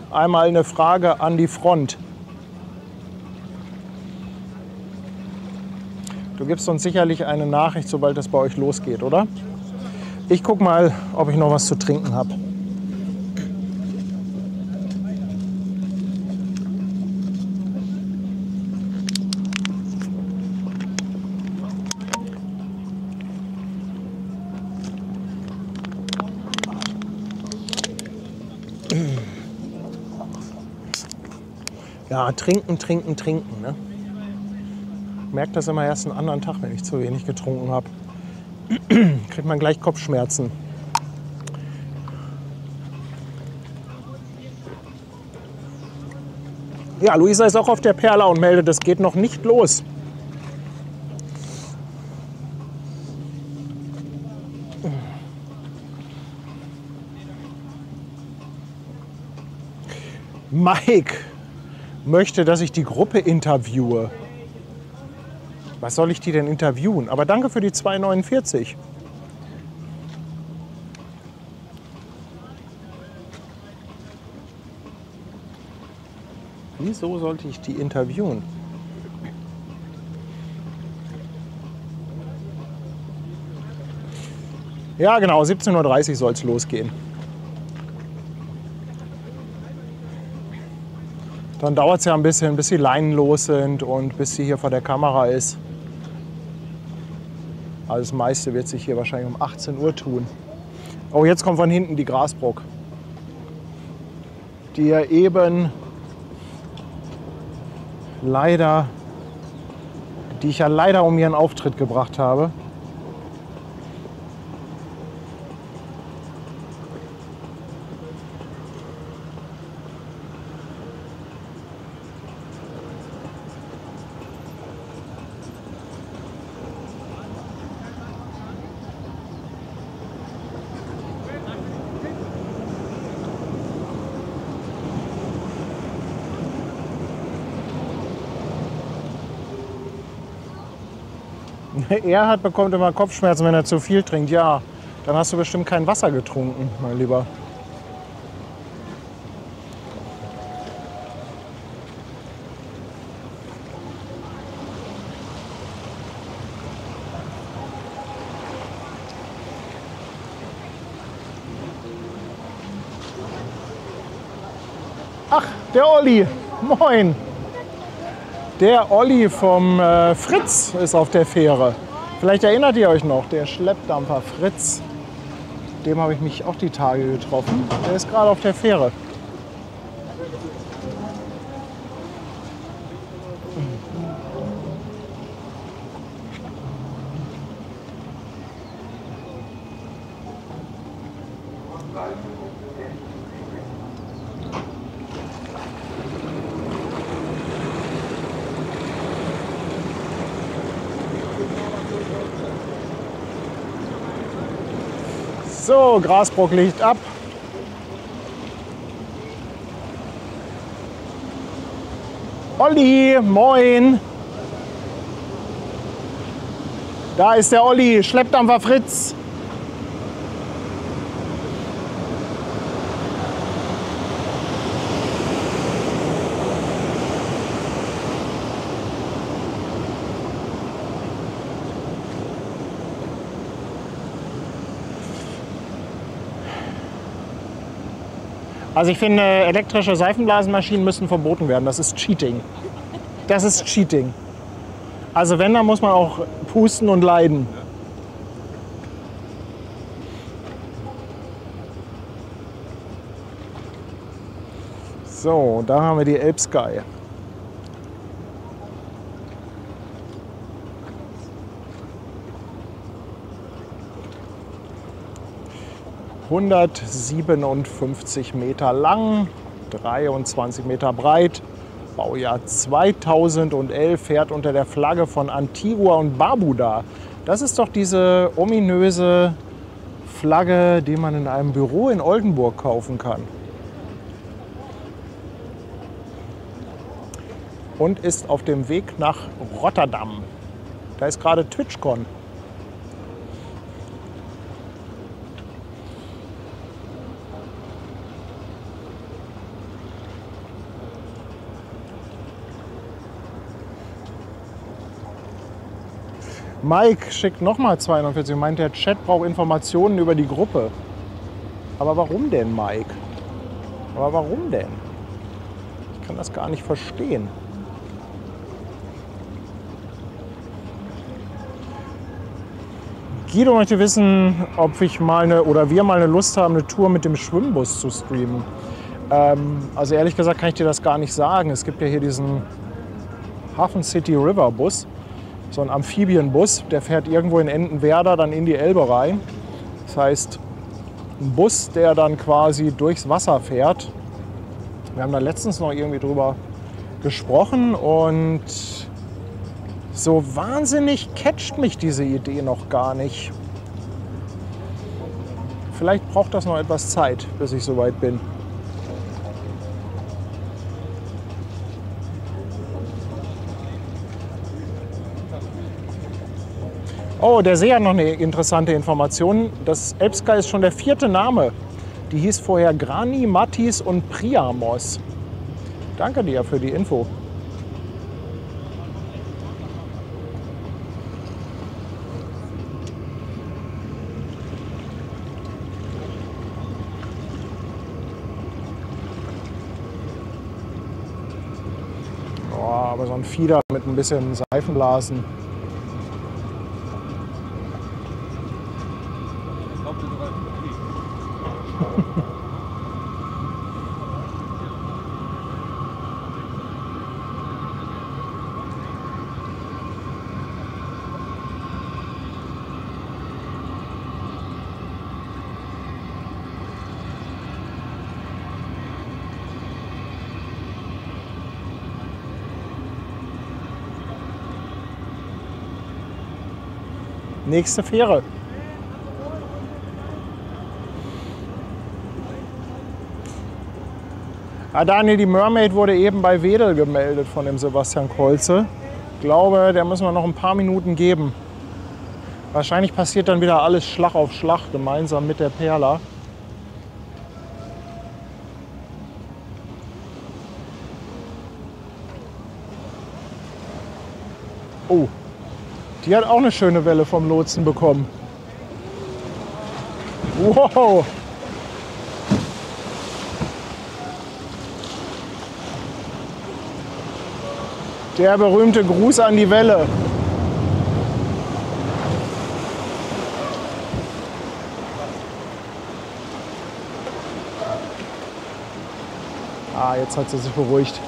S1: Einmal eine Frage an die Front. Du gibst uns sicherlich eine Nachricht, sobald es bei euch losgeht, oder? Ich gucke mal, ob ich noch was zu trinken habe. Ja, trinken, trinken, trinken. Ne? Ich merke das immer erst einen anderen Tag, wenn ich zu wenig getrunken habe. Kriegt man gleich Kopfschmerzen. Ja, Luisa ist auch auf der Perla und meldet, es geht noch nicht los. Mike möchte, dass ich die Gruppe interviewe. Was soll ich die denn interviewen? Aber danke für die 2,49. Wieso sollte ich die interviewen? Ja, genau, 17:30 Uhr soll es losgehen. Dann dauert es ja ein bisschen, bis die Leinen los sind und bis sie hier vor der Kamera ist. Also das meiste wird sich hier wahrscheinlich um 18 Uhr tun. Oh, jetzt kommt von hinten die Grasbrock, die ja eben die ich ja leider um ihren Auftritt gebracht habe. Erhard bekommt immer Kopfschmerzen, wenn er zu viel trinkt. Ja, dann hast du bestimmt kein Wasser getrunken, mein Lieber. Ach, der Olli. Moin. Der Olli vom Fritz ist auf der Fähre. Vielleicht erinnert ihr euch noch, der Schleppdampfer Fritz. Dem habe ich mich auch die Tage getroffen. Der ist gerade auf der Fähre. So, Grasbrook liegt ab. Olli, moin. Da ist der Olli, Schleppdampfer Fritz. Also ich finde, elektrische Seifenblasenmaschinen müssen verboten werden. Das ist Cheating. Das ist Cheating. Also wenn, dann muss man auch pusten und leiden. So, da haben wir die Elbsky. ...157 Meter lang, 23 Meter breit, Baujahr 2011, fährt unter der Flagge von Antigua und Barbuda. Das ist doch diese ominöse Flagge, die man in einem Büro in Oldenburg kaufen kann. Und ist auf dem Weg nach Rotterdam. Da ist gerade TwitchCon. Mike schickt nochmal 240. Meint, der Chat braucht Informationen über die Gruppe. Aber warum denn, Mike? Aber warum denn? Ich kann das gar nicht verstehen. Guido möchte wissen, ob wir mal eine Lust haben, eine Tour mit dem Schwimmbus zu streamen. Also ehrlich gesagt kann ich dir das gar nicht sagen. Es gibt ja hier diesen Hafen City River Bus. So ein Amphibienbus, der fährt irgendwo in Entenwerder dann in die Elbe rein. Das heißt, ein Bus, der dann quasi durchs Wasser fährt. Wir haben da letztens noch irgendwie drüber gesprochen und so wahnsinnig catcht mich diese Idee noch gar nicht. Vielleicht braucht das noch etwas Zeit, bis ich soweit bin. Oh, der See hat noch eine interessante Information. Das Elbsky ist schon der 4. Name. Die hieß vorher Grani, Mattis und Priamos. Danke dir für die Info. Oh, aber so ein Fieder mit ein bisschen Seifenblasen. Nächste Fähre. Ah, Daniel, die Mermaid wurde eben bei Wedel gemeldet von dem Sebastian Kolze. Ich glaube, der müssen wir noch ein paar Minuten geben. Wahrscheinlich passiert dann wieder alles Schlag auf Schlag gemeinsam mit der Perla. Oh, die hat auch eine schöne Welle vom Lotsen bekommen. Wow! Der berühmte Gruß an die Welle. Ah, jetzt hat sie sich beruhigt.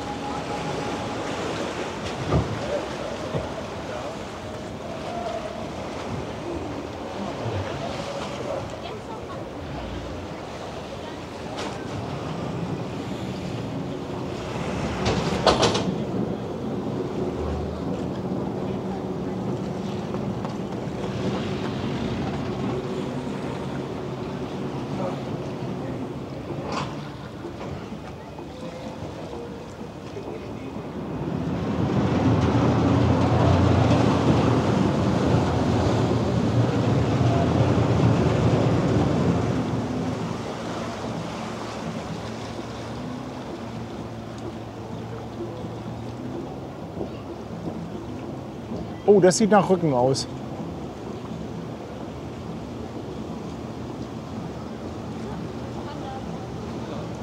S1: Oh, das sieht nach Rücken aus.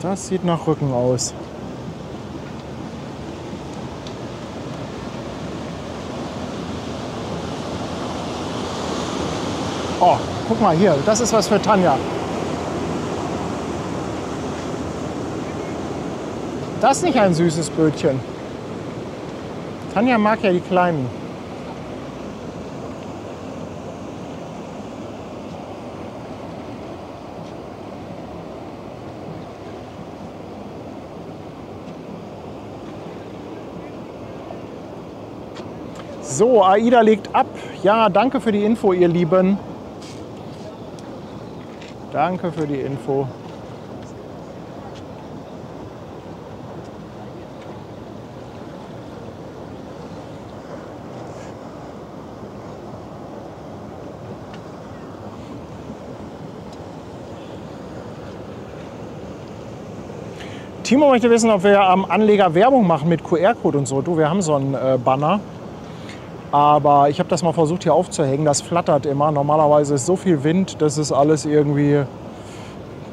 S1: Das sieht nach Rücken aus. Oh, guck mal hier, das ist was für Tanja. Das ist nicht ein süßes Brötchen. Tanja mag ja die kleinen. So, AIDA legt ab. Ja, danke für die Info, ihr Lieben. Danke für die Info. Timo möchte wissen, ob wir am Anleger Werbung machen mit QR-Code und so. Du, wir haben so einen Banner. Aber ich habe das mal versucht hier aufzuhängen. Das flattert immer. Normalerweise ist so viel Wind, das ist alles irgendwie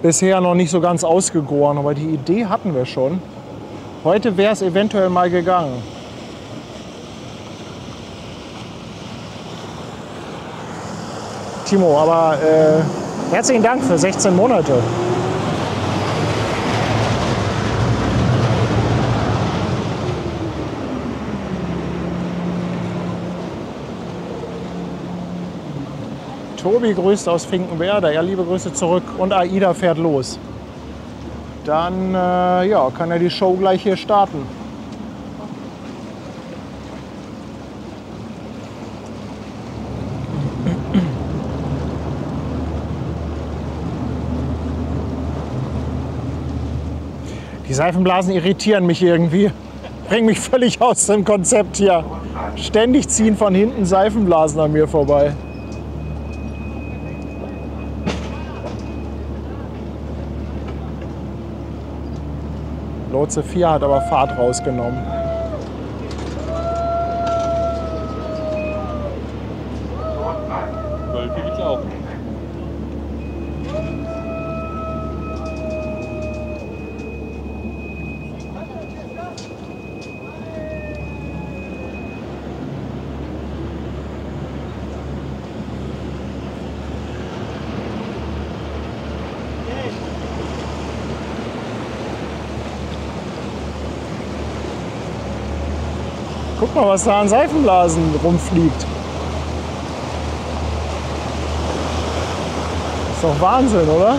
S1: bisher noch nicht so ganz ausgegoren. Aber die Idee hatten wir schon. Heute wäre es eventuell mal gegangen. Timo, aber herzlichen Dank für 16 Monate. Tobi grüßt aus Finkenwerder. Ja, liebe Grüße zurück. Und AIDA fährt los. Dann ja, kann er die Show gleich hier starten. Die Seifenblasen irritieren mich irgendwie. Bringen mich völlig aus dem Konzept hier. Ständig ziehen von hinten Seifenblasen an mir vorbei. Lotse 4 hat aber Fahrt rausgenommen.
S2: Wölfe geht auch.
S1: Guck mal, was da an Seifenblasen rumfliegt. Ist doch Wahnsinn, oder?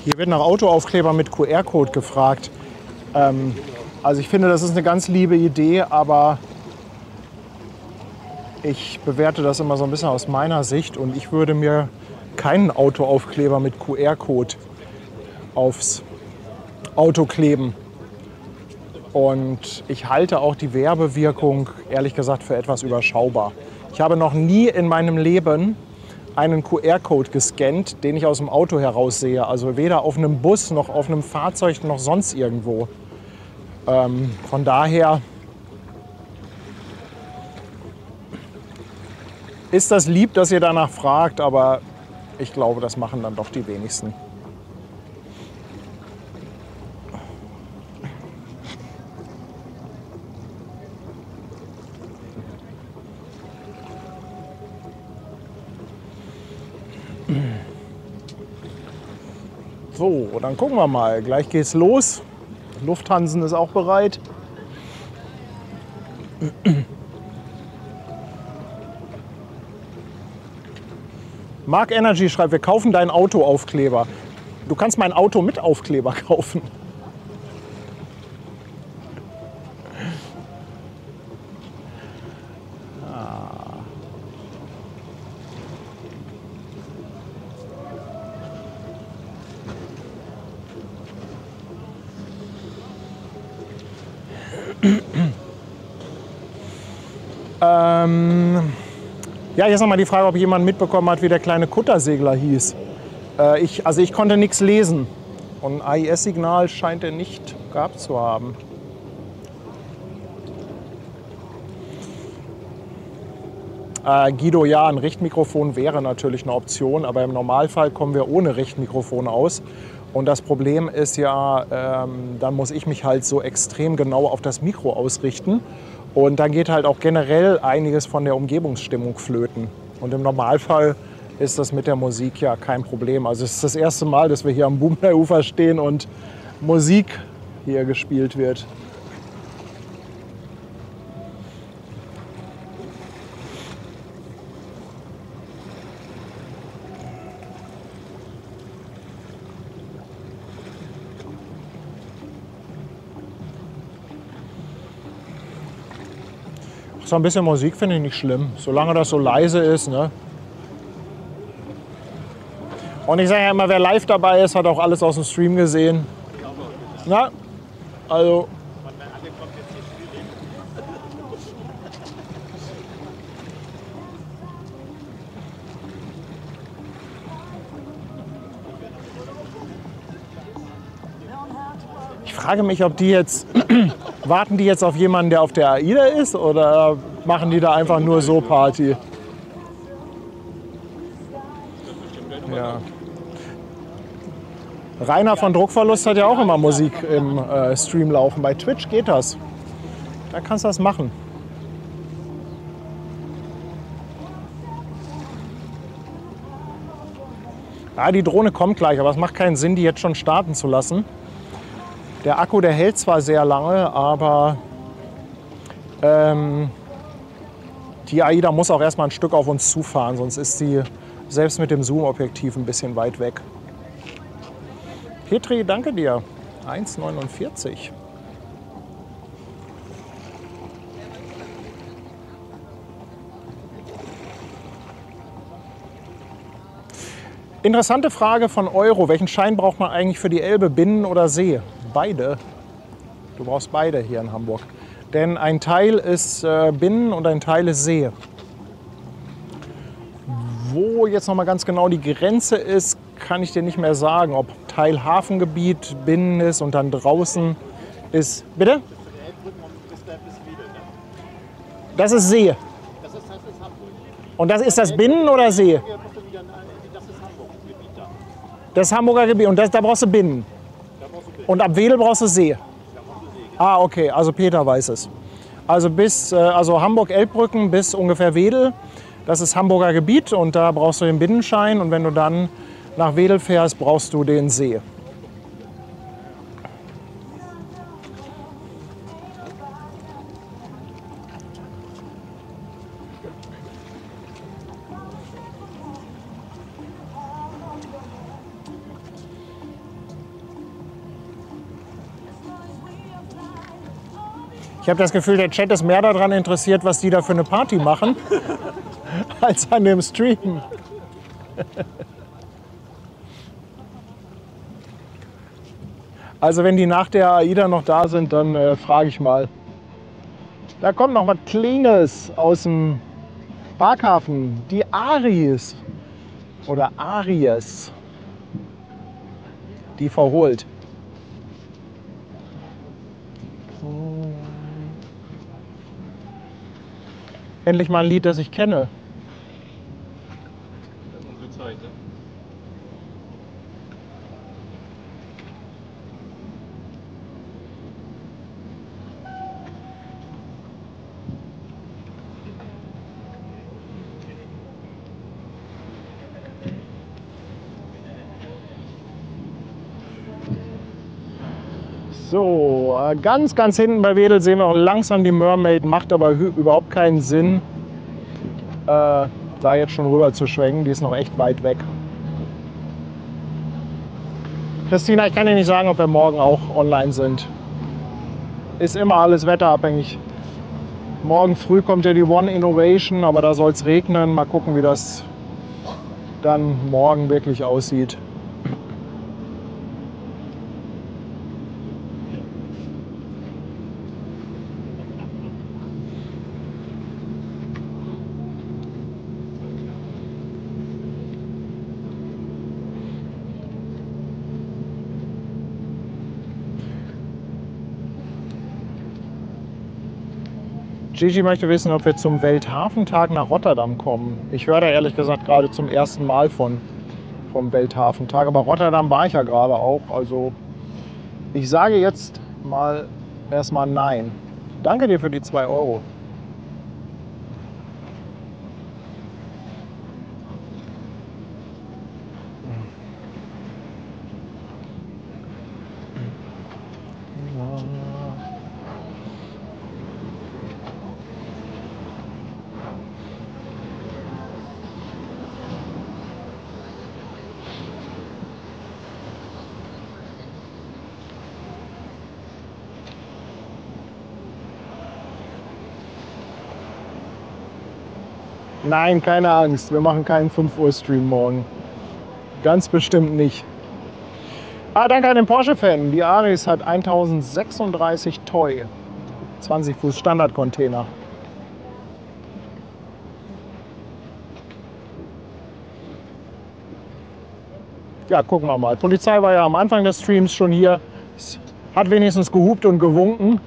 S1: Hier wird nach Autoaufkleber mit QR-Code gefragt. Also ich finde, das ist eine ganz liebe Idee, aber ich bewerte das immer so ein bisschen aus meiner Sicht und ich würde mir keinen Autoaufkleber mit QR-Code aufs Auto kleben. Und ich halte auch die Werbewirkung, ehrlich gesagt, für etwas überschaubar. Ich habe noch nie in meinem Leben einen QR-Code gescannt, den ich aus dem Auto heraus sehe. Also weder auf einem Bus, noch auf einem Fahrzeug, noch sonst irgendwo. Von daher ist das lieb, dass ihr danach fragt, aber ich glaube, das machen dann doch die wenigsten. So, dann gucken wir mal. Gleich geht's los. Lufthansen ist auch bereit. Mark Energy schreibt, wir kaufen deinen Autoaufkleber. Du kannst mein Auto mit Aufkleber kaufen. Ja, jetzt nochmal die Frage, ob jemand mitbekommen hat, wie der kleine Kuttersegler hieß. Ich konnte nichts lesen und AIS-Signal scheint er nicht gehabt zu haben. Guido, ja, ein Richtmikrofon wäre natürlich eine Option, aber im Normalfall kommen wir ohne Richtmikrofon aus. Und das Problem ist ja, dann muss ich mich halt so extrem genau auf das Mikro ausrichten. Und dann geht halt auch generell einiges von der Umgebungsstimmung flöten. Und im Normalfall ist das mit der Musik ja kein Problem. Also es ist das erste Mal, dass wir hier am Bubner-Ufer stehen und Musik hier gespielt wird. So ein bisschen Musik finde ich nicht schlimm, solange das so leise ist. Ne? Und ich sage ja immer, wer live dabei ist, hat auch alles aus dem Stream gesehen. Na, also. Ich frage mich, ob die jetzt, warten die jetzt auf jemanden, der auf der AIDA ist, oder machen die da einfach nur so Party? Ja. Rainer von Druckverlust hat ja auch immer Musik im Stream laufen. Bei Twitch geht das. Da kannst du das machen. Ja, die Drohne kommt gleich, aber es macht keinen Sinn, die jetzt schon starten zu lassen. Der Akku, der hält zwar sehr lange, aber die AIDA muss auch erstmal ein Stück auf uns zufahren, sonst ist sie selbst mit dem Zoom-Objektiv ein bisschen weit weg. Petri, danke dir. 1,49. Interessante Frage von Euro. Welchen Schein braucht man eigentlich für die Elbe, Binnen oder See? Beide. Du brauchst beide hier in Hamburg. Denn ein Teil ist Binnen und ein Teil ist See. Wo jetzt noch mal ganz genau die Grenze ist, kann ich dir nicht mehr sagen. Ob Teil Hafengebiet, Binnen ist und dann draußen ist. Bitte? Das ist See. Und das ist das Binnen oder See? Das Hamburger Gebiet. Und da brauchst du Binnen. Und ab Wedel brauchst du See. Ah, okay, also Peter weiß es. Also bis also Hamburg-Elbbrücken bis ungefähr Wedel, das ist Hamburger Gebiet und da brauchst du den Binnenschein und wenn du dann nach Wedel fährst, brauchst du den See. Ich habe das Gefühl, der Chat ist mehr daran interessiert, was die da für eine Party machen, als an dem Stream. Also wenn die nach der AIDA noch da sind, dann frage ich mal. Da kommt noch was Kleines aus dem Parkhafen. Die Aries oder Aries. Die verholt. Endlich mal ein Lied, das ich kenne. So, ganz hinten bei Wedel sehen wir auch langsam die Mermaid, macht aber überhaupt keinen Sinn, da jetzt schon rüber zu schwenken, die ist noch echt weit weg. Christina, ich kann dir nicht sagen, ob wir morgen auch online sind. Ist immer alles wetterabhängig. Morgen früh kommt ja die One Innovation, aber da soll es regnen. Mal gucken, wie das dann morgen wirklich aussieht. Gigi möchte wissen, ob wir zum Welthafentag nach Rotterdam kommen. Ich höre da ehrlich gesagt gerade zum ersten Mal vom Welthafentag, aber Rotterdam war ich ja gerade auch. Also ich sage jetzt mal erstmal nein. Danke dir für die 2 Euro. Nein, keine Angst, wir machen keinen 5 Uhr Stream morgen. Ganz bestimmt nicht. Danke an den Porsche-Fan. Die Aris hat 1036 Toy. 20 Fuß Standardcontainer. Ja, gucken wir mal. Polizei war ja am Anfang des Streams schon hier. Es hat wenigstens gehupt und gewunken.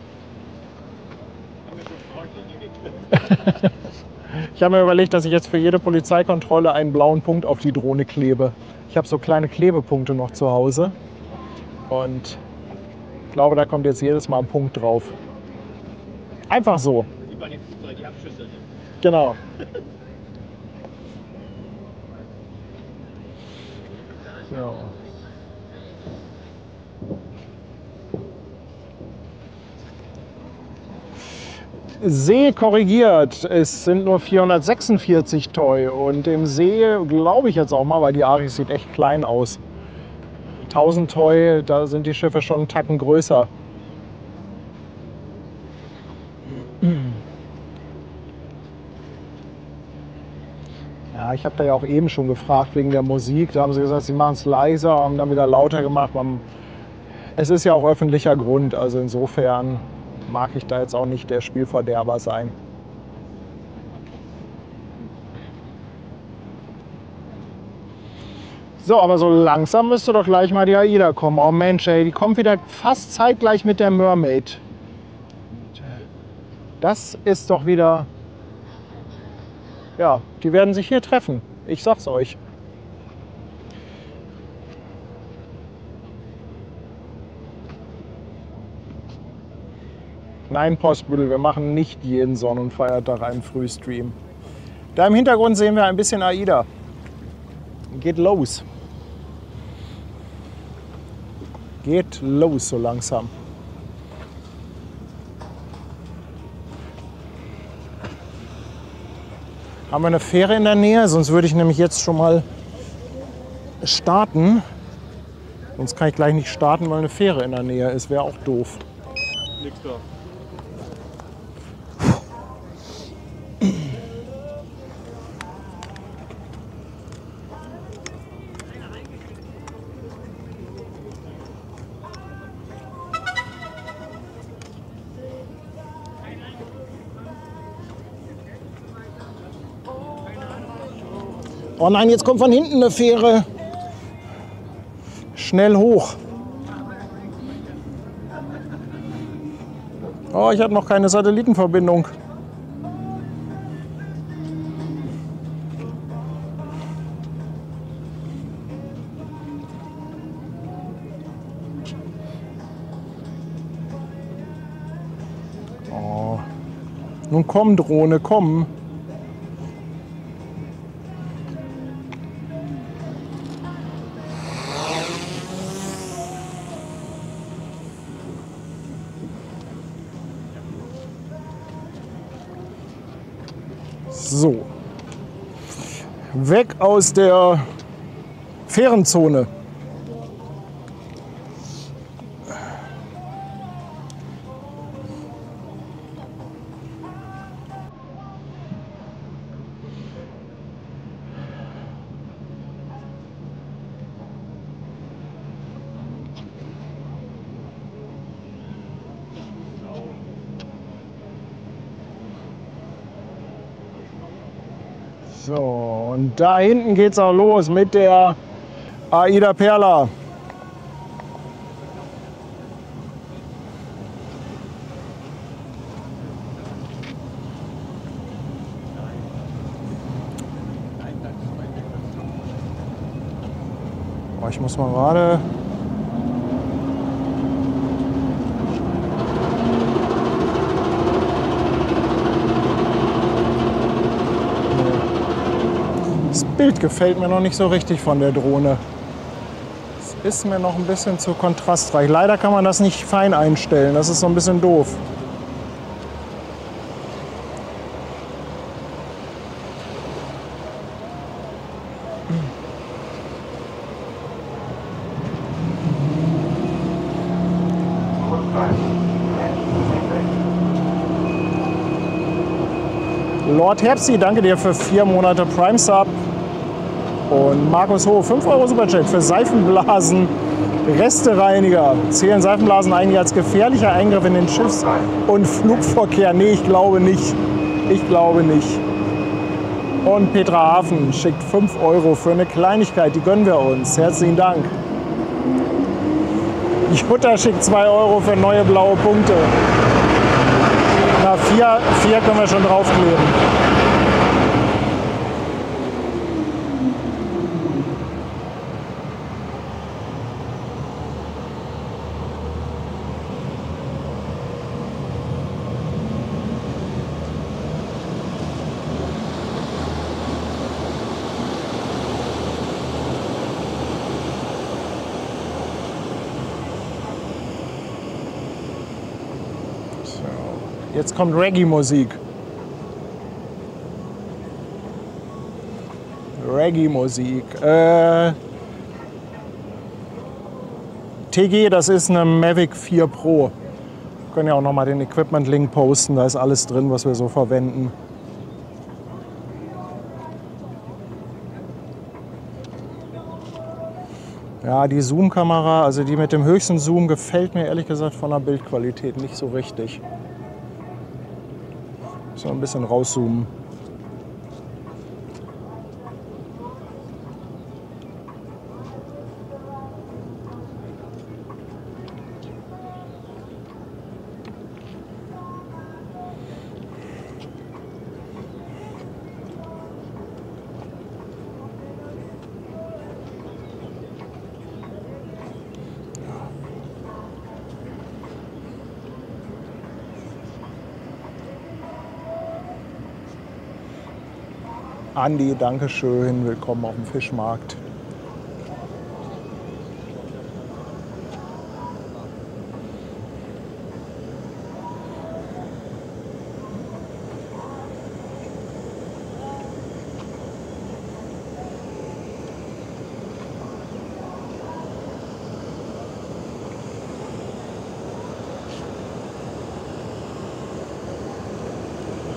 S1: Ich habe mir überlegt, dass ich jetzt für jede Polizeikontrolle einen blauen Punkt auf die Drohne klebe. Ich habe so kleine Klebepunkte noch zu Hause und ich glaube, da kommt jetzt jedes Mal ein Punkt drauf. Einfach so.
S2: Die bei den Flugzeugen, die Abschüsse.
S1: Genau. So. See korrigiert, es sind nur 446 Toy und im See glaube ich jetzt auch mal, weil die Aris sieht echt klein aus. 1000 Toy, da sind die Schiffe schon einen Tacken größer. Ja, ich habe da ja auch eben schon gefragt wegen der Musik, da haben sie gesagt, sie machen es leiser, haben dann wieder lauter gemacht. Es ist ja auch öffentlicher Grund, also insofern mag ich da jetzt auch nicht der Spielverderber sein. So, aber so langsam müsste doch gleich mal die AIDA kommen. Oh Mensch, ey, die kommt wieder fast zeitgleich mit der Mermaid. Das ist doch wieder... Ja, die werden sich hier treffen. Ich sag's euch. Nein, Postbüttel, wir machen nicht jeden Sonn- und Feiertag einen Frühstream. Da im Hintergrund sehen wir ein bisschen AIDA. Geht los. Geht los so langsam. Haben wir eine Fähre in der Nähe? Sonst würde ich nämlich jetzt schon mal starten. Sonst kann ich gleich nicht starten, weil eine Fähre in der Nähe ist. Wäre auch doof.
S2: Nix da.
S1: Oh nein, jetzt kommt von hinten eine Fähre. Schnell hoch. Oh, ich habe noch keine Satellitenverbindung. Oh. Nun komm, Drohne, komm. So. Weg aus der Fährenzone. So, und da hinten geht's auch los mit der Aida Perla. Oh, ich muss mal gerade. Das Bild gefällt mir noch nicht so richtig von der Drohne. Es ist mir noch ein bisschen zu kontrastreich. Leider kann man das nicht fein einstellen. Das ist so ein bisschen doof. Lord Herbsti, danke dir für 4 Monate Prime Sub. Und Markus Ho, 5 Euro Superchat für Seifenblasen, Restereiniger. Zählen Seifenblasen eigentlich als gefährlicher Eingriff in den Schiffs- und Flugverkehr? Nee, ich glaube nicht. Ich glaube nicht. Und Petra Hafen schickt 5 Euro für eine Kleinigkeit, die gönnen wir uns. Herzlichen Dank. Jutta schickt 2 Euro für neue blaue Punkte. Na, 4 können wir schon draufkleben. Jetzt kommt Reggae-Musik. Reggae-Musik. TG, das ist eine Mavic 4 Pro. Wir können ja auch noch mal den Equipment-Link posten. Da ist alles drin, was wir so verwenden. Ja, die Zoom-Kamera, also die mit dem höchsten Zoom, gefällt mir ehrlich gesagt von der Bildqualität nicht so richtig. So ein bisschen rauszoomen. Andi, danke schön. Willkommen auf dem Fischmarkt.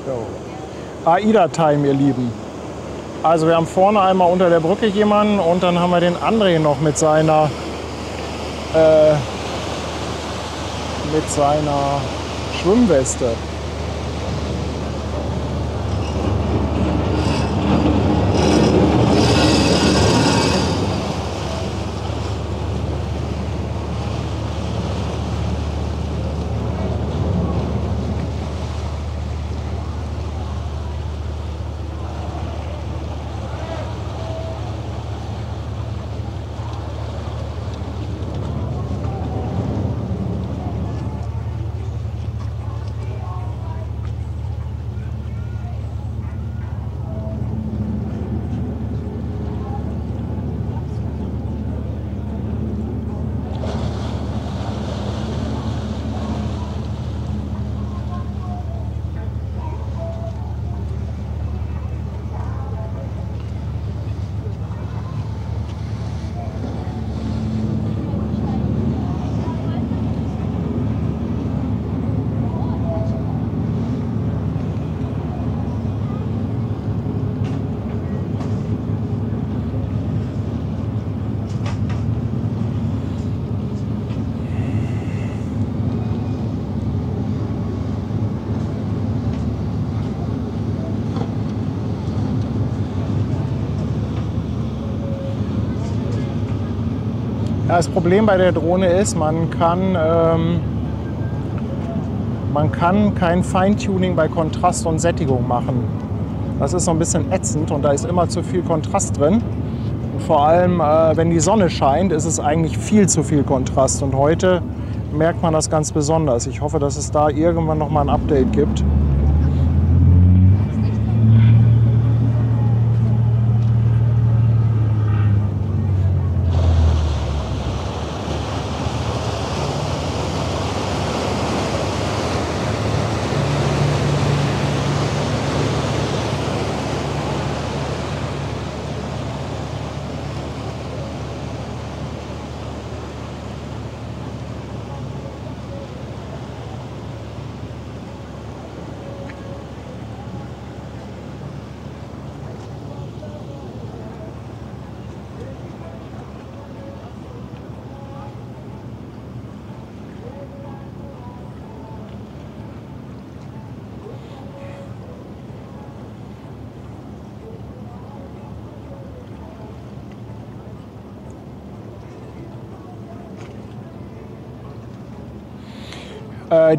S1: So. AIDA-Time, ihr Lieben. Also wir haben vorne einmal unter der Brücke jemanden und dann haben wir den André noch mit seiner Schwimmweste. Das Problem bei der Drohne ist, man kann kein Feintuning bei Kontrast und Sättigung machen. Das ist so ein bisschen ätzend und da ist immer zu viel Kontrast drin. Und vor allem, wenn die Sonne scheint, ist es eigentlich viel zu viel Kontrast. Und heute merkt man das ganz besonders. Ich hoffe, dass es da irgendwann noch mal ein Update gibt.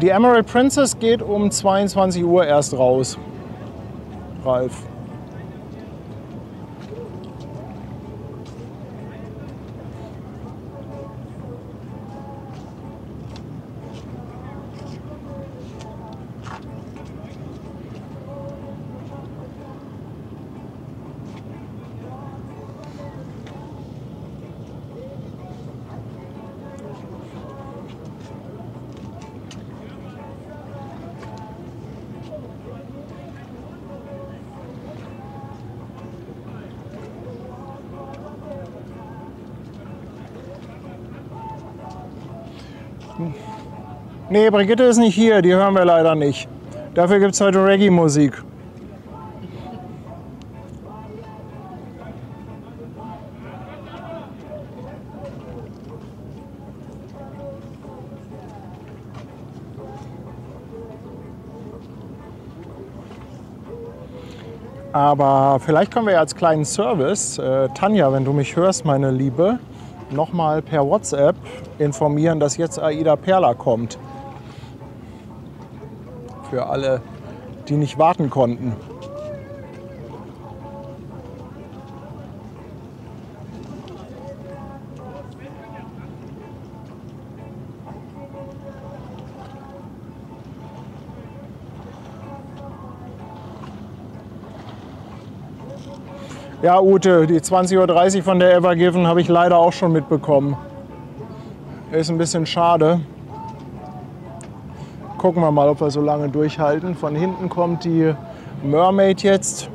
S1: Die Emerald Princess geht um 22 Uhr erst raus, Ralf. Nee, Brigitte ist nicht hier, die hören wir leider nicht. Dafür gibt es heute Reggae-Musik. Aber vielleicht können wir ja als kleinen Service, Tanja, wenn du mich hörst, meine Liebe, nochmal per WhatsApp informieren, dass jetzt Aida Perla kommt. Für alle, die nicht warten konnten. Ja, Ute, die 20:30 Uhr von der Ever Given habe ich leider auch schon mitbekommen. Ist ein bisschen schade. Gucken wir mal, ob wir so lange durchhalten. Von hinten kommt die Mermaid jetzt.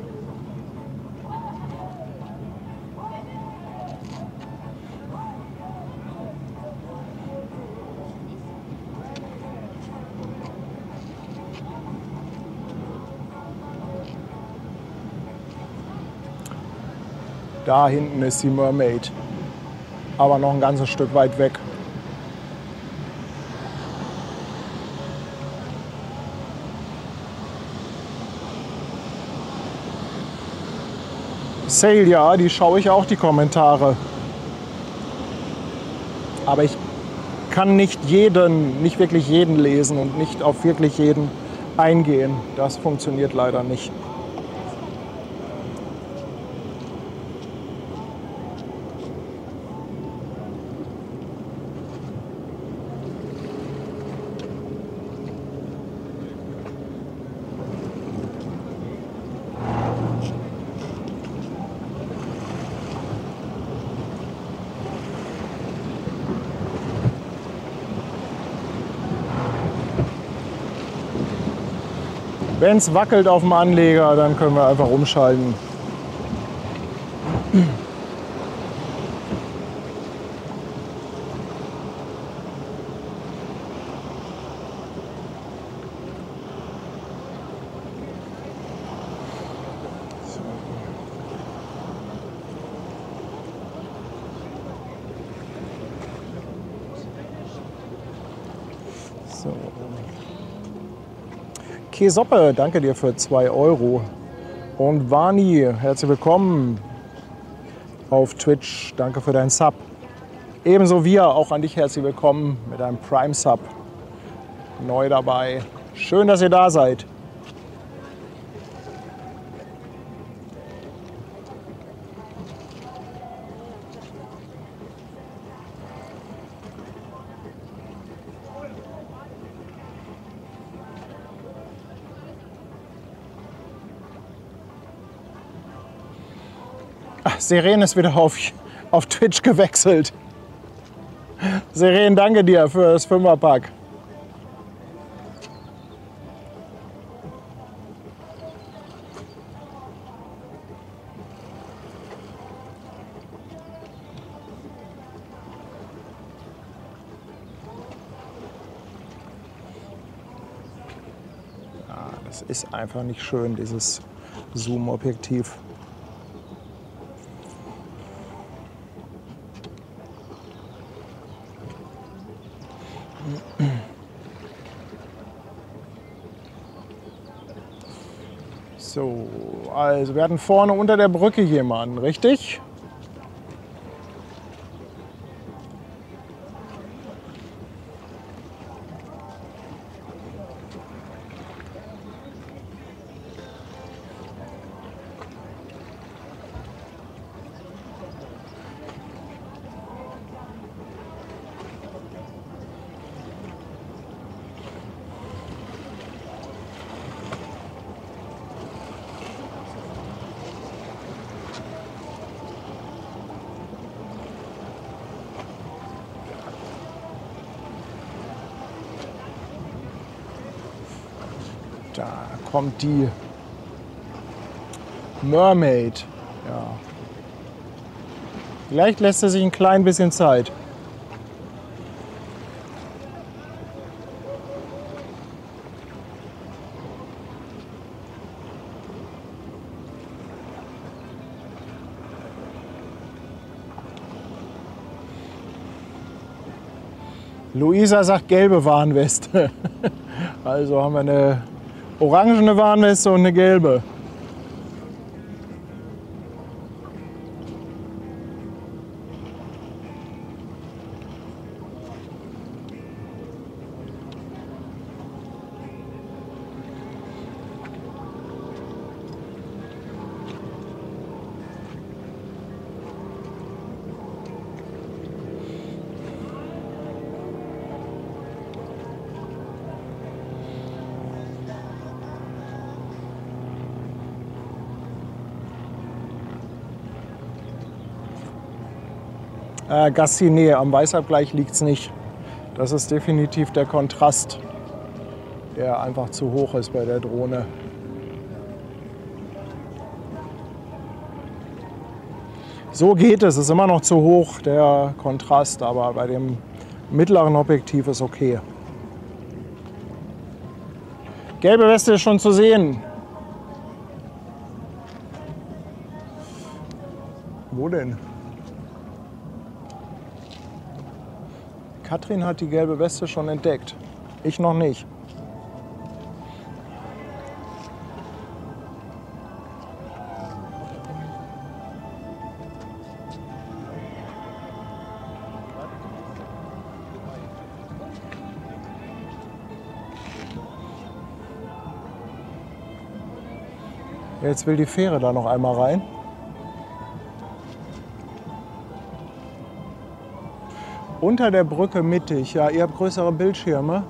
S1: Da hinten ist die Mermaid, aber noch ein ganzes Stück weit weg. Sale, ja, die schaue ich auch, die Kommentare. Aber ich kann nicht wirklich jeden lesen und nicht auf wirklich jeden eingehen. Das funktioniert leider nicht. Wenn es wackelt auf dem Anleger, dann können wir einfach umschalten. So. Kesoppe, danke dir für 2 Euro. Und Vani, herzlich willkommen auf Twitch. Danke für deinen Sub. Ebenso wir, auch an dich herzlich willkommen mit einem Prime Sub. Neu dabei. Schön, dass ihr da seid. Ach, Seren ist wieder auf Twitch gewechselt. Seren, danke dir für das Fünferpack. Das ist einfach nicht schön, dieses Zoom-Objektiv. So, also wir hatten vorne unter der Brücke jemanden, richtig? Da kommt die Mermaid. Ja. Vielleicht lässt er sich ein klein bisschen Zeit. Luisa sagt gelbe Warnweste. Also haben wir eine orangene Warnweste und eine gelbe. Gassi, nee, am Weißabgleich liegt es nicht. Das ist definitiv der Kontrast, der einfach zu hoch ist bei der Drohne. So geht es, ist immer noch zu hoch, der Kontrast, aber bei dem mittleren Objektiv ist okay. Gelbe Weste ist schon zu sehen. Wo denn? Katrin hat die gelbe Weste schon entdeckt. Ich noch nicht. Jetzt will die Fähre da noch einmal rein. Unter der Brücke mittig. Ja, ihr habt größere Bildschirme.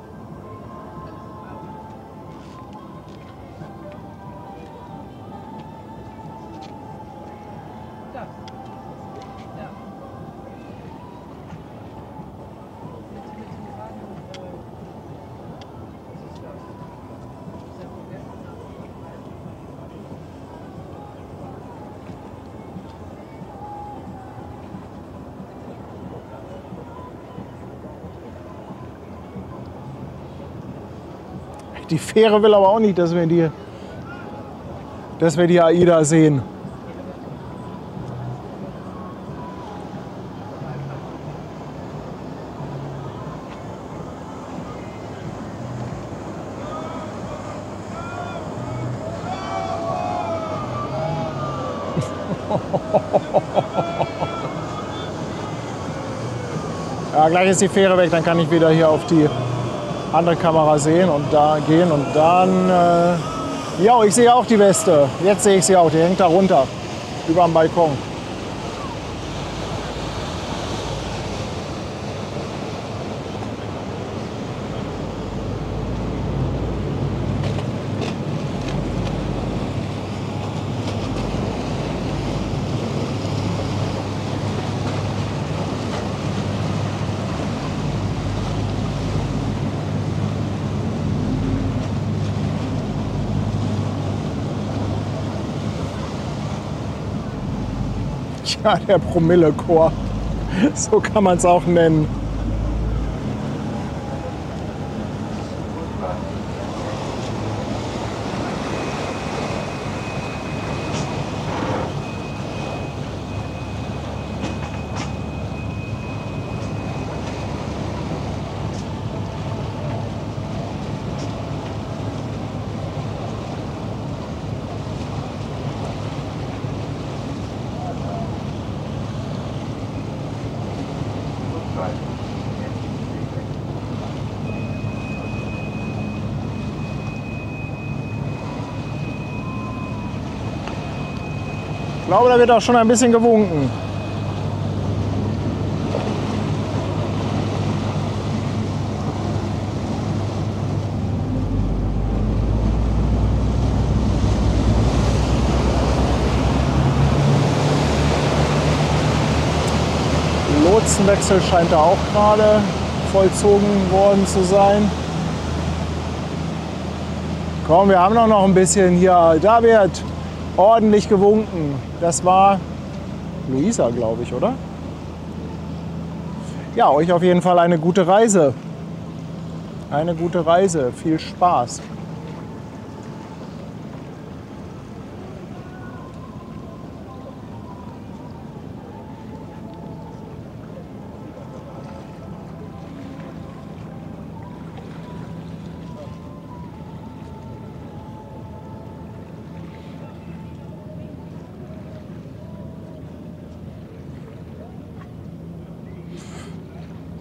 S1: Die Fähre will aber auch nicht, dass wir die AIDA sehen. Ja, gleich ist die Fähre weg, dann kann ich wieder hier auf die andere Kamera sehen und da gehen und dann... ja, ich sehe auch die Weste. Jetzt sehe ich sie auch, die hängt da runter, über dem Balkon. Ja, der Promillechor, so kann man es auch nennen. Ich glaube, da wird auch schon ein bisschen gewunken. Lotsenwechsel scheint da auch gerade vollzogen worden zu sein. Komm, wir haben doch noch ein bisschen hier. Da wird ordentlich gewunken. Das war Luisa, glaube ich, oder? Ja, euch auf jeden Fall eine gute Reise. Eine gute Reise. Viel Spaß.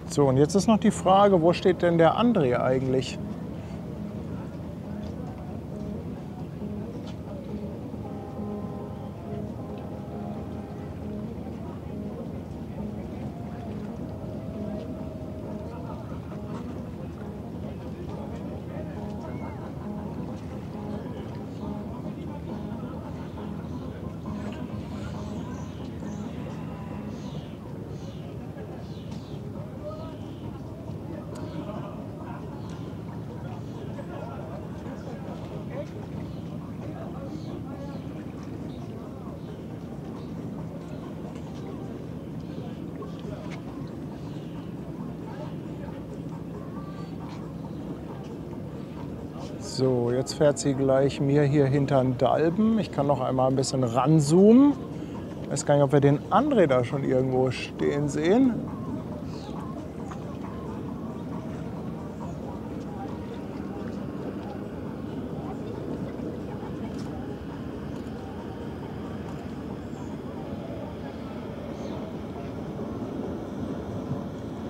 S1: So, und jetzt ist noch die Frage, wo steht denn der André eigentlich? So, jetzt fährt sie gleich mir hier hinter den Dalben. Ich kann noch einmal ein bisschen ranzoomen. Ich weiß gar nicht, ob wir den André da schon irgendwo stehen sehen.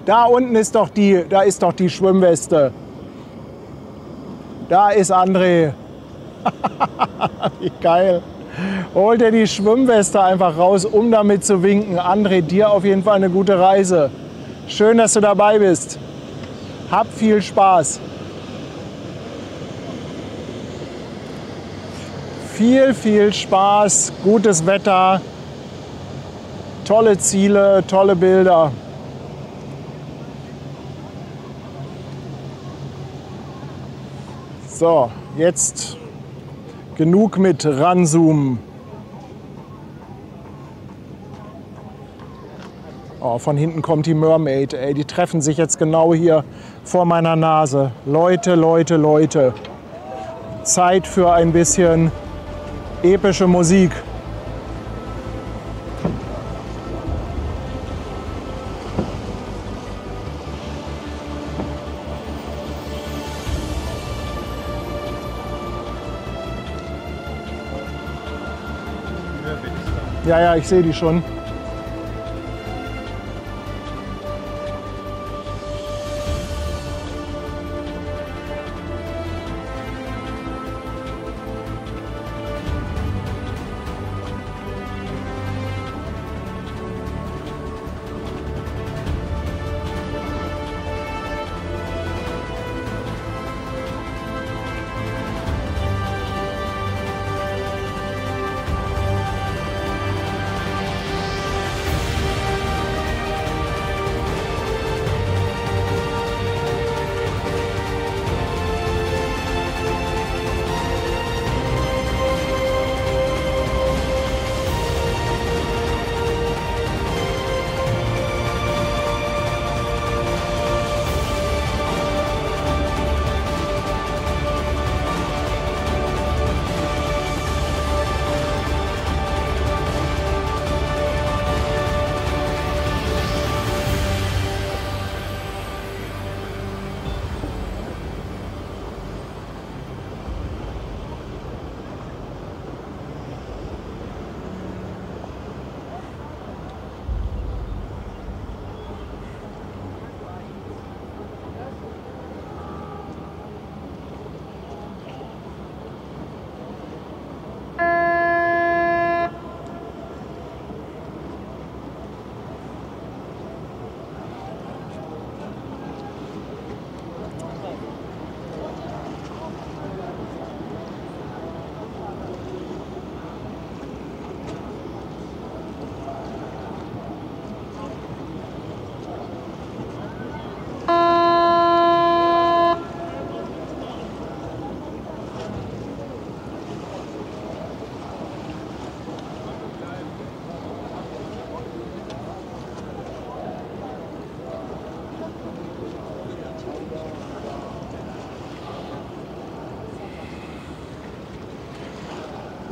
S1: Da unten ist doch die Schwimmweste. Da ist André. Wie geil. Holt er die Schwimmweste einfach raus, um damit zu winken. André, dir auf jeden Fall eine gute Reise. Schön, dass du dabei bist. Hab viel Spaß. Viel Spaß, gutes Wetter, tolle Ziele, tolle Bilder. So, jetzt genug mit ranzoomen. Oh, von hinten kommt die Mermaid. Ey, die treffen sich jetzt genau hier vor meiner Nase. Leute, Leute, Leute. Zeit für ein bisschen epische Musik. Ja, ich sehe die schon.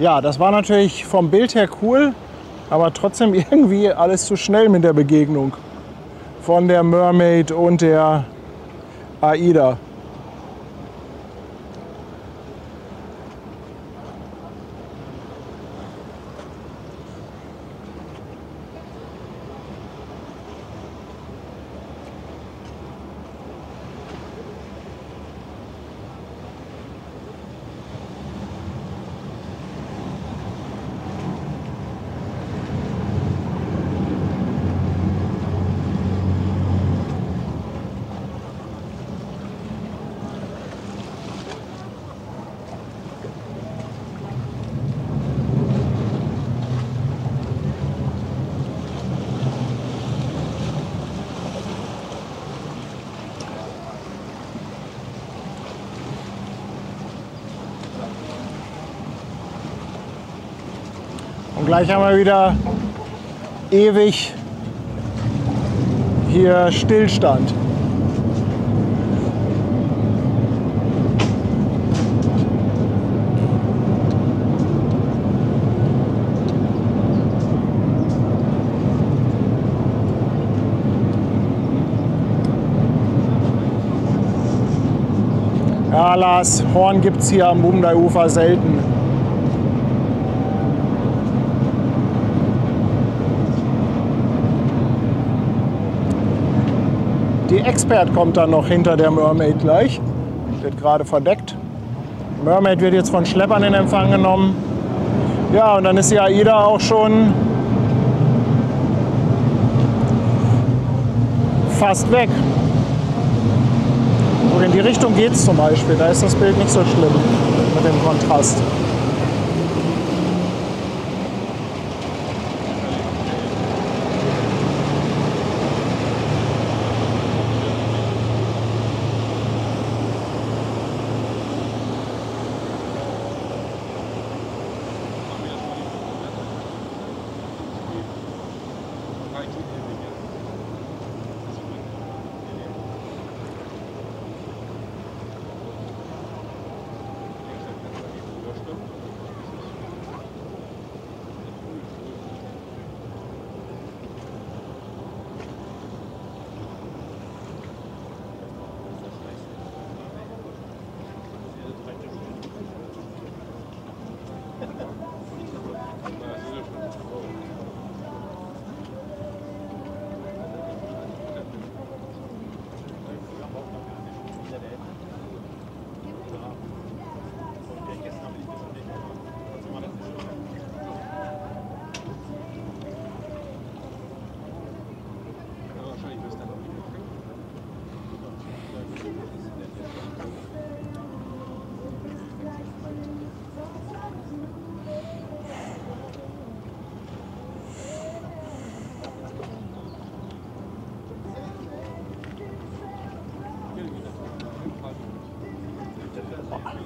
S1: Ja, das war natürlich vom Bild her cool, aber trotzdem irgendwie alles zu schnell mit der Begegnung von der Mermaid und der AIDA. Und gleich haben wir wieder ewig hier Stillstand. Ja, Lars, Horn gibt es hier am Bumdai-Ufer selten. Die Expert kommt dann noch hinter der Mermaid gleich. Wird gerade verdeckt. Mermaid wird jetzt von Schleppern in Empfang genommen. Ja, und dann ist die AIDA auch schon fast weg. Und in die Richtung geht es zum Beispiel. Da ist das Bild nicht so schlimm mit dem Kontrast.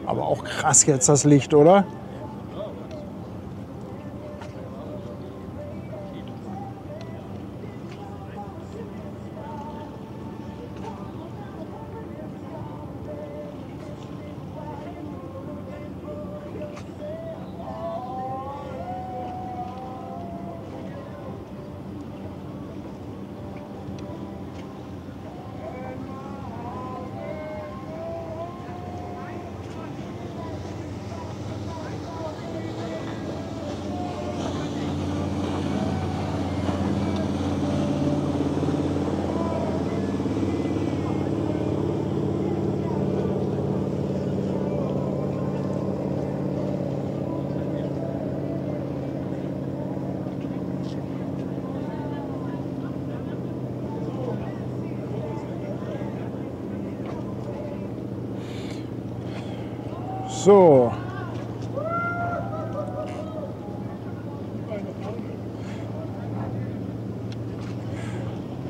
S1: Aber auch krass jetzt das Licht, oder? So.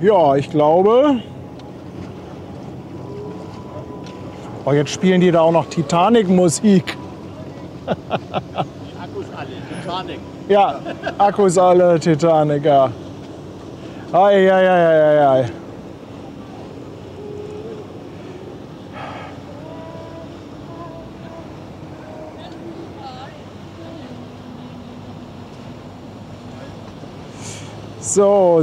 S1: Ja, ich glaube. Oh, jetzt spielen die da auch noch Titanic-Musik.
S2: Die Akkus alle, Titanic.
S1: Ja, Akkus alle, Titanic, ja. Ei, ei, ei, ei, ei. So,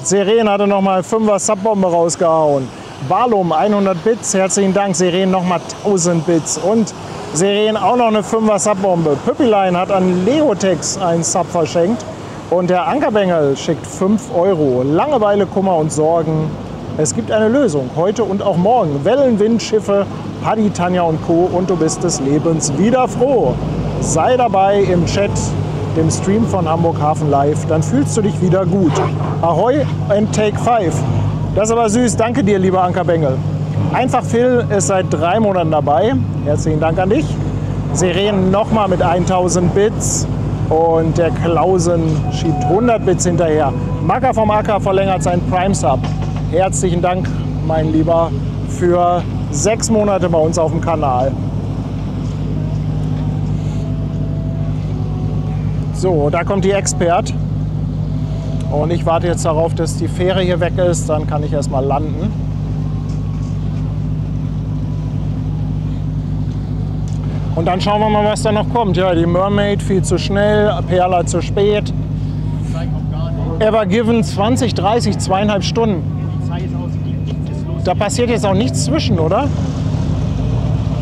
S1: Seren hatte nochmal 5er Subbombe rausgehauen. Valum 100 Bits, herzlichen Dank. Seren nochmal 1000 Bits. Und Seren auch noch eine 5er Subbombe. Püppilein hat an Leotex einen Sub verschenkt. Und der Ankerbengel schickt 5 €. Langeweile, Kummer und Sorgen. Es gibt eine Lösung, heute und auch morgen. Wellen, Wind, Schiffe, Paddy, Tanja und Co. Und du bist des Lebens wieder froh. Sei dabei im Chat, dem Stream von Hamburg Hafen Live. Dann fühlst du dich wieder gut. Ahoi and take 5. Das ist aber süß. Danke dir, lieber Ankerbengel. Einfach Phil ist seit 3 Monaten dabei. Herzlichen Dank an dich. Seren nochmal mit 1000 Bits. Und der Klausen schiebt 100 Bits hinterher. Macker vom Acker verlängert seinen Prime-Sub. Herzlichen Dank, mein Lieber, für 6 Monate bei uns auf dem Kanal. So, da kommt die Expert. Und ich warte jetzt darauf, dass die Fähre hier weg ist. Dann kann ich erstmal landen. Und dann schauen wir mal, was da noch kommt. Ja, die Mermaid viel zu schnell, Perla zu spät. Ever Given 20, 30, 2,5 Stunden. Da passiert jetzt auch nichts zwischen, oder?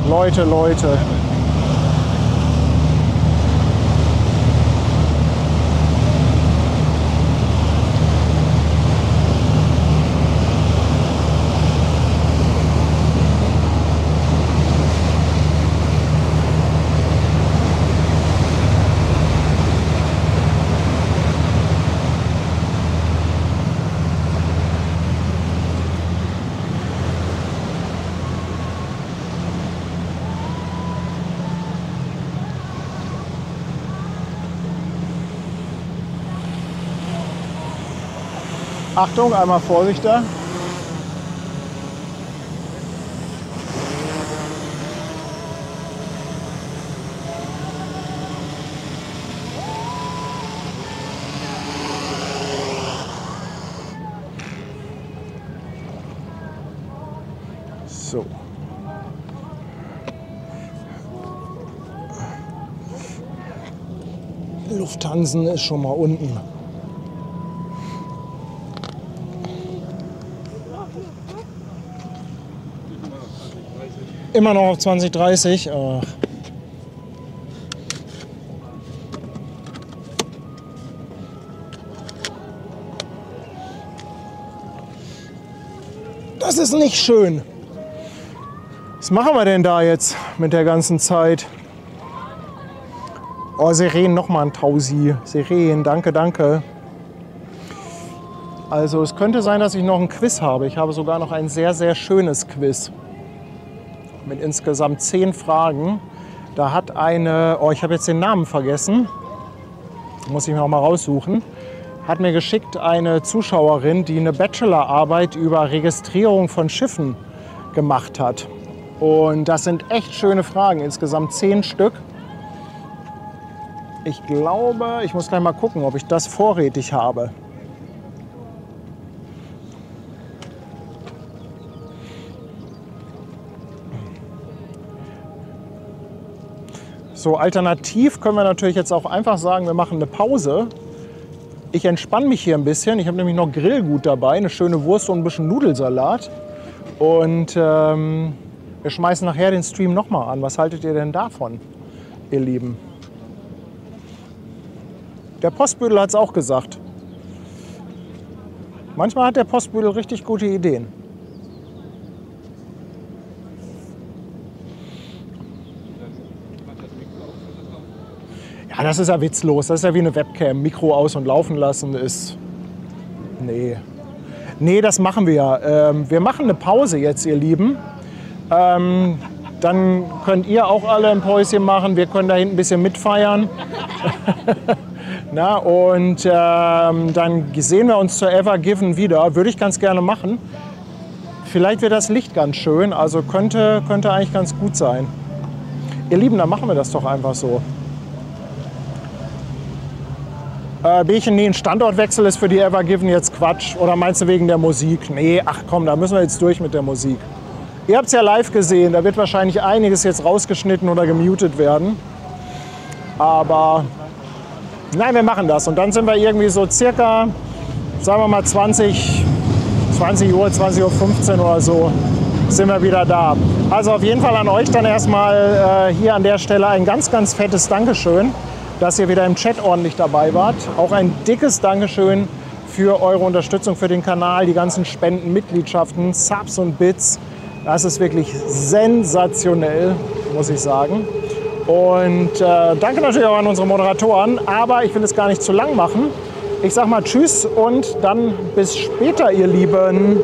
S1: Leute. Achtung, einmal Vorsicht da. So. Lufthansen ist schon mal unten. Immer noch auf 2030. Ach. Das ist nicht schön. Was machen wir denn da jetzt mit der ganzen Zeit? Oh, Seren, nochmal ein Tausi. Seren, danke. Also es könnte sein, dass ich noch ein Quiz habe. Ich habe sogar noch ein sehr, sehr schönes Quiz. Mit insgesamt 10 Fragen. Da hat eine, oh, ich habe jetzt den Namen vergessen, muss ich mir auch mal raussuchen, hat mir geschickt eine Zuschauerin, die eine Bachelorarbeit über Registrierung von Schiffen gemacht hat. Und das sind echt schöne Fragen, insgesamt 10 Stück. Ich glaube, ich muss gleich mal gucken, ob ich das vorrätig habe. So, alternativ können wir natürlich jetzt auch einfach sagen, wir machen eine Pause. Ich entspanne mich hier ein bisschen. Ich habe nämlich noch Grillgut dabei, eine schöne Wurst und ein bisschen Nudelsalat. Und wir schmeißen nachher den Stream nochmal an. Was haltet ihr denn davon, ihr Lieben? Der Postbüdel hat es auch gesagt. Manchmal hat der Postbüdel richtig gute Ideen. Ja, das ist ja witzlos. Das ist ja wie eine Webcam. Mikro aus und laufen lassen ist... Nee, das machen wir ja. Wir machen eine Pause jetzt, ihr Lieben. Dann könnt ihr auch alle ein Päuschen machen. Wir können da hinten ein bisschen mitfeiern. Na, und dann sehen wir uns zur Ever Given wieder. Würde ich ganz gerne machen. Vielleicht wird das Licht ganz schön. Also könnte eigentlich ganz gut sein. Ihr Lieben, dann machen wir das doch einfach so. Bärchen, nee, ein Standortwechsel ist für die Ever Given jetzt Quatsch. Oder meinst du wegen der Musik? Nee, ach komm, da müssen wir jetzt durch mit der Musik. Ihr habt es ja live gesehen, da wird wahrscheinlich einiges jetzt rausgeschnitten oder gemutet werden. Aber nein, wir machen das. Und dann sind wir irgendwie so circa sagen wir mal 20 Uhr, 20:15 Uhr oder so sind wir wieder da. Also auf jeden Fall an euch dann erstmal hier an der Stelle ein ganz, ganz fettes Dankeschön, dass ihr wieder im Chat ordentlich dabei wart. Auch ein dickes Dankeschön für eure Unterstützung für den Kanal, die ganzen Spenden, Mitgliedschaften, Subs und Bits. Das ist wirklich sensationell, muss ich sagen. Und danke natürlich auch an unsere Moderatoren, aber ich will es gar nicht zu lang machen. Ich sag mal Tschüss und dann bis später, ihr Lieben.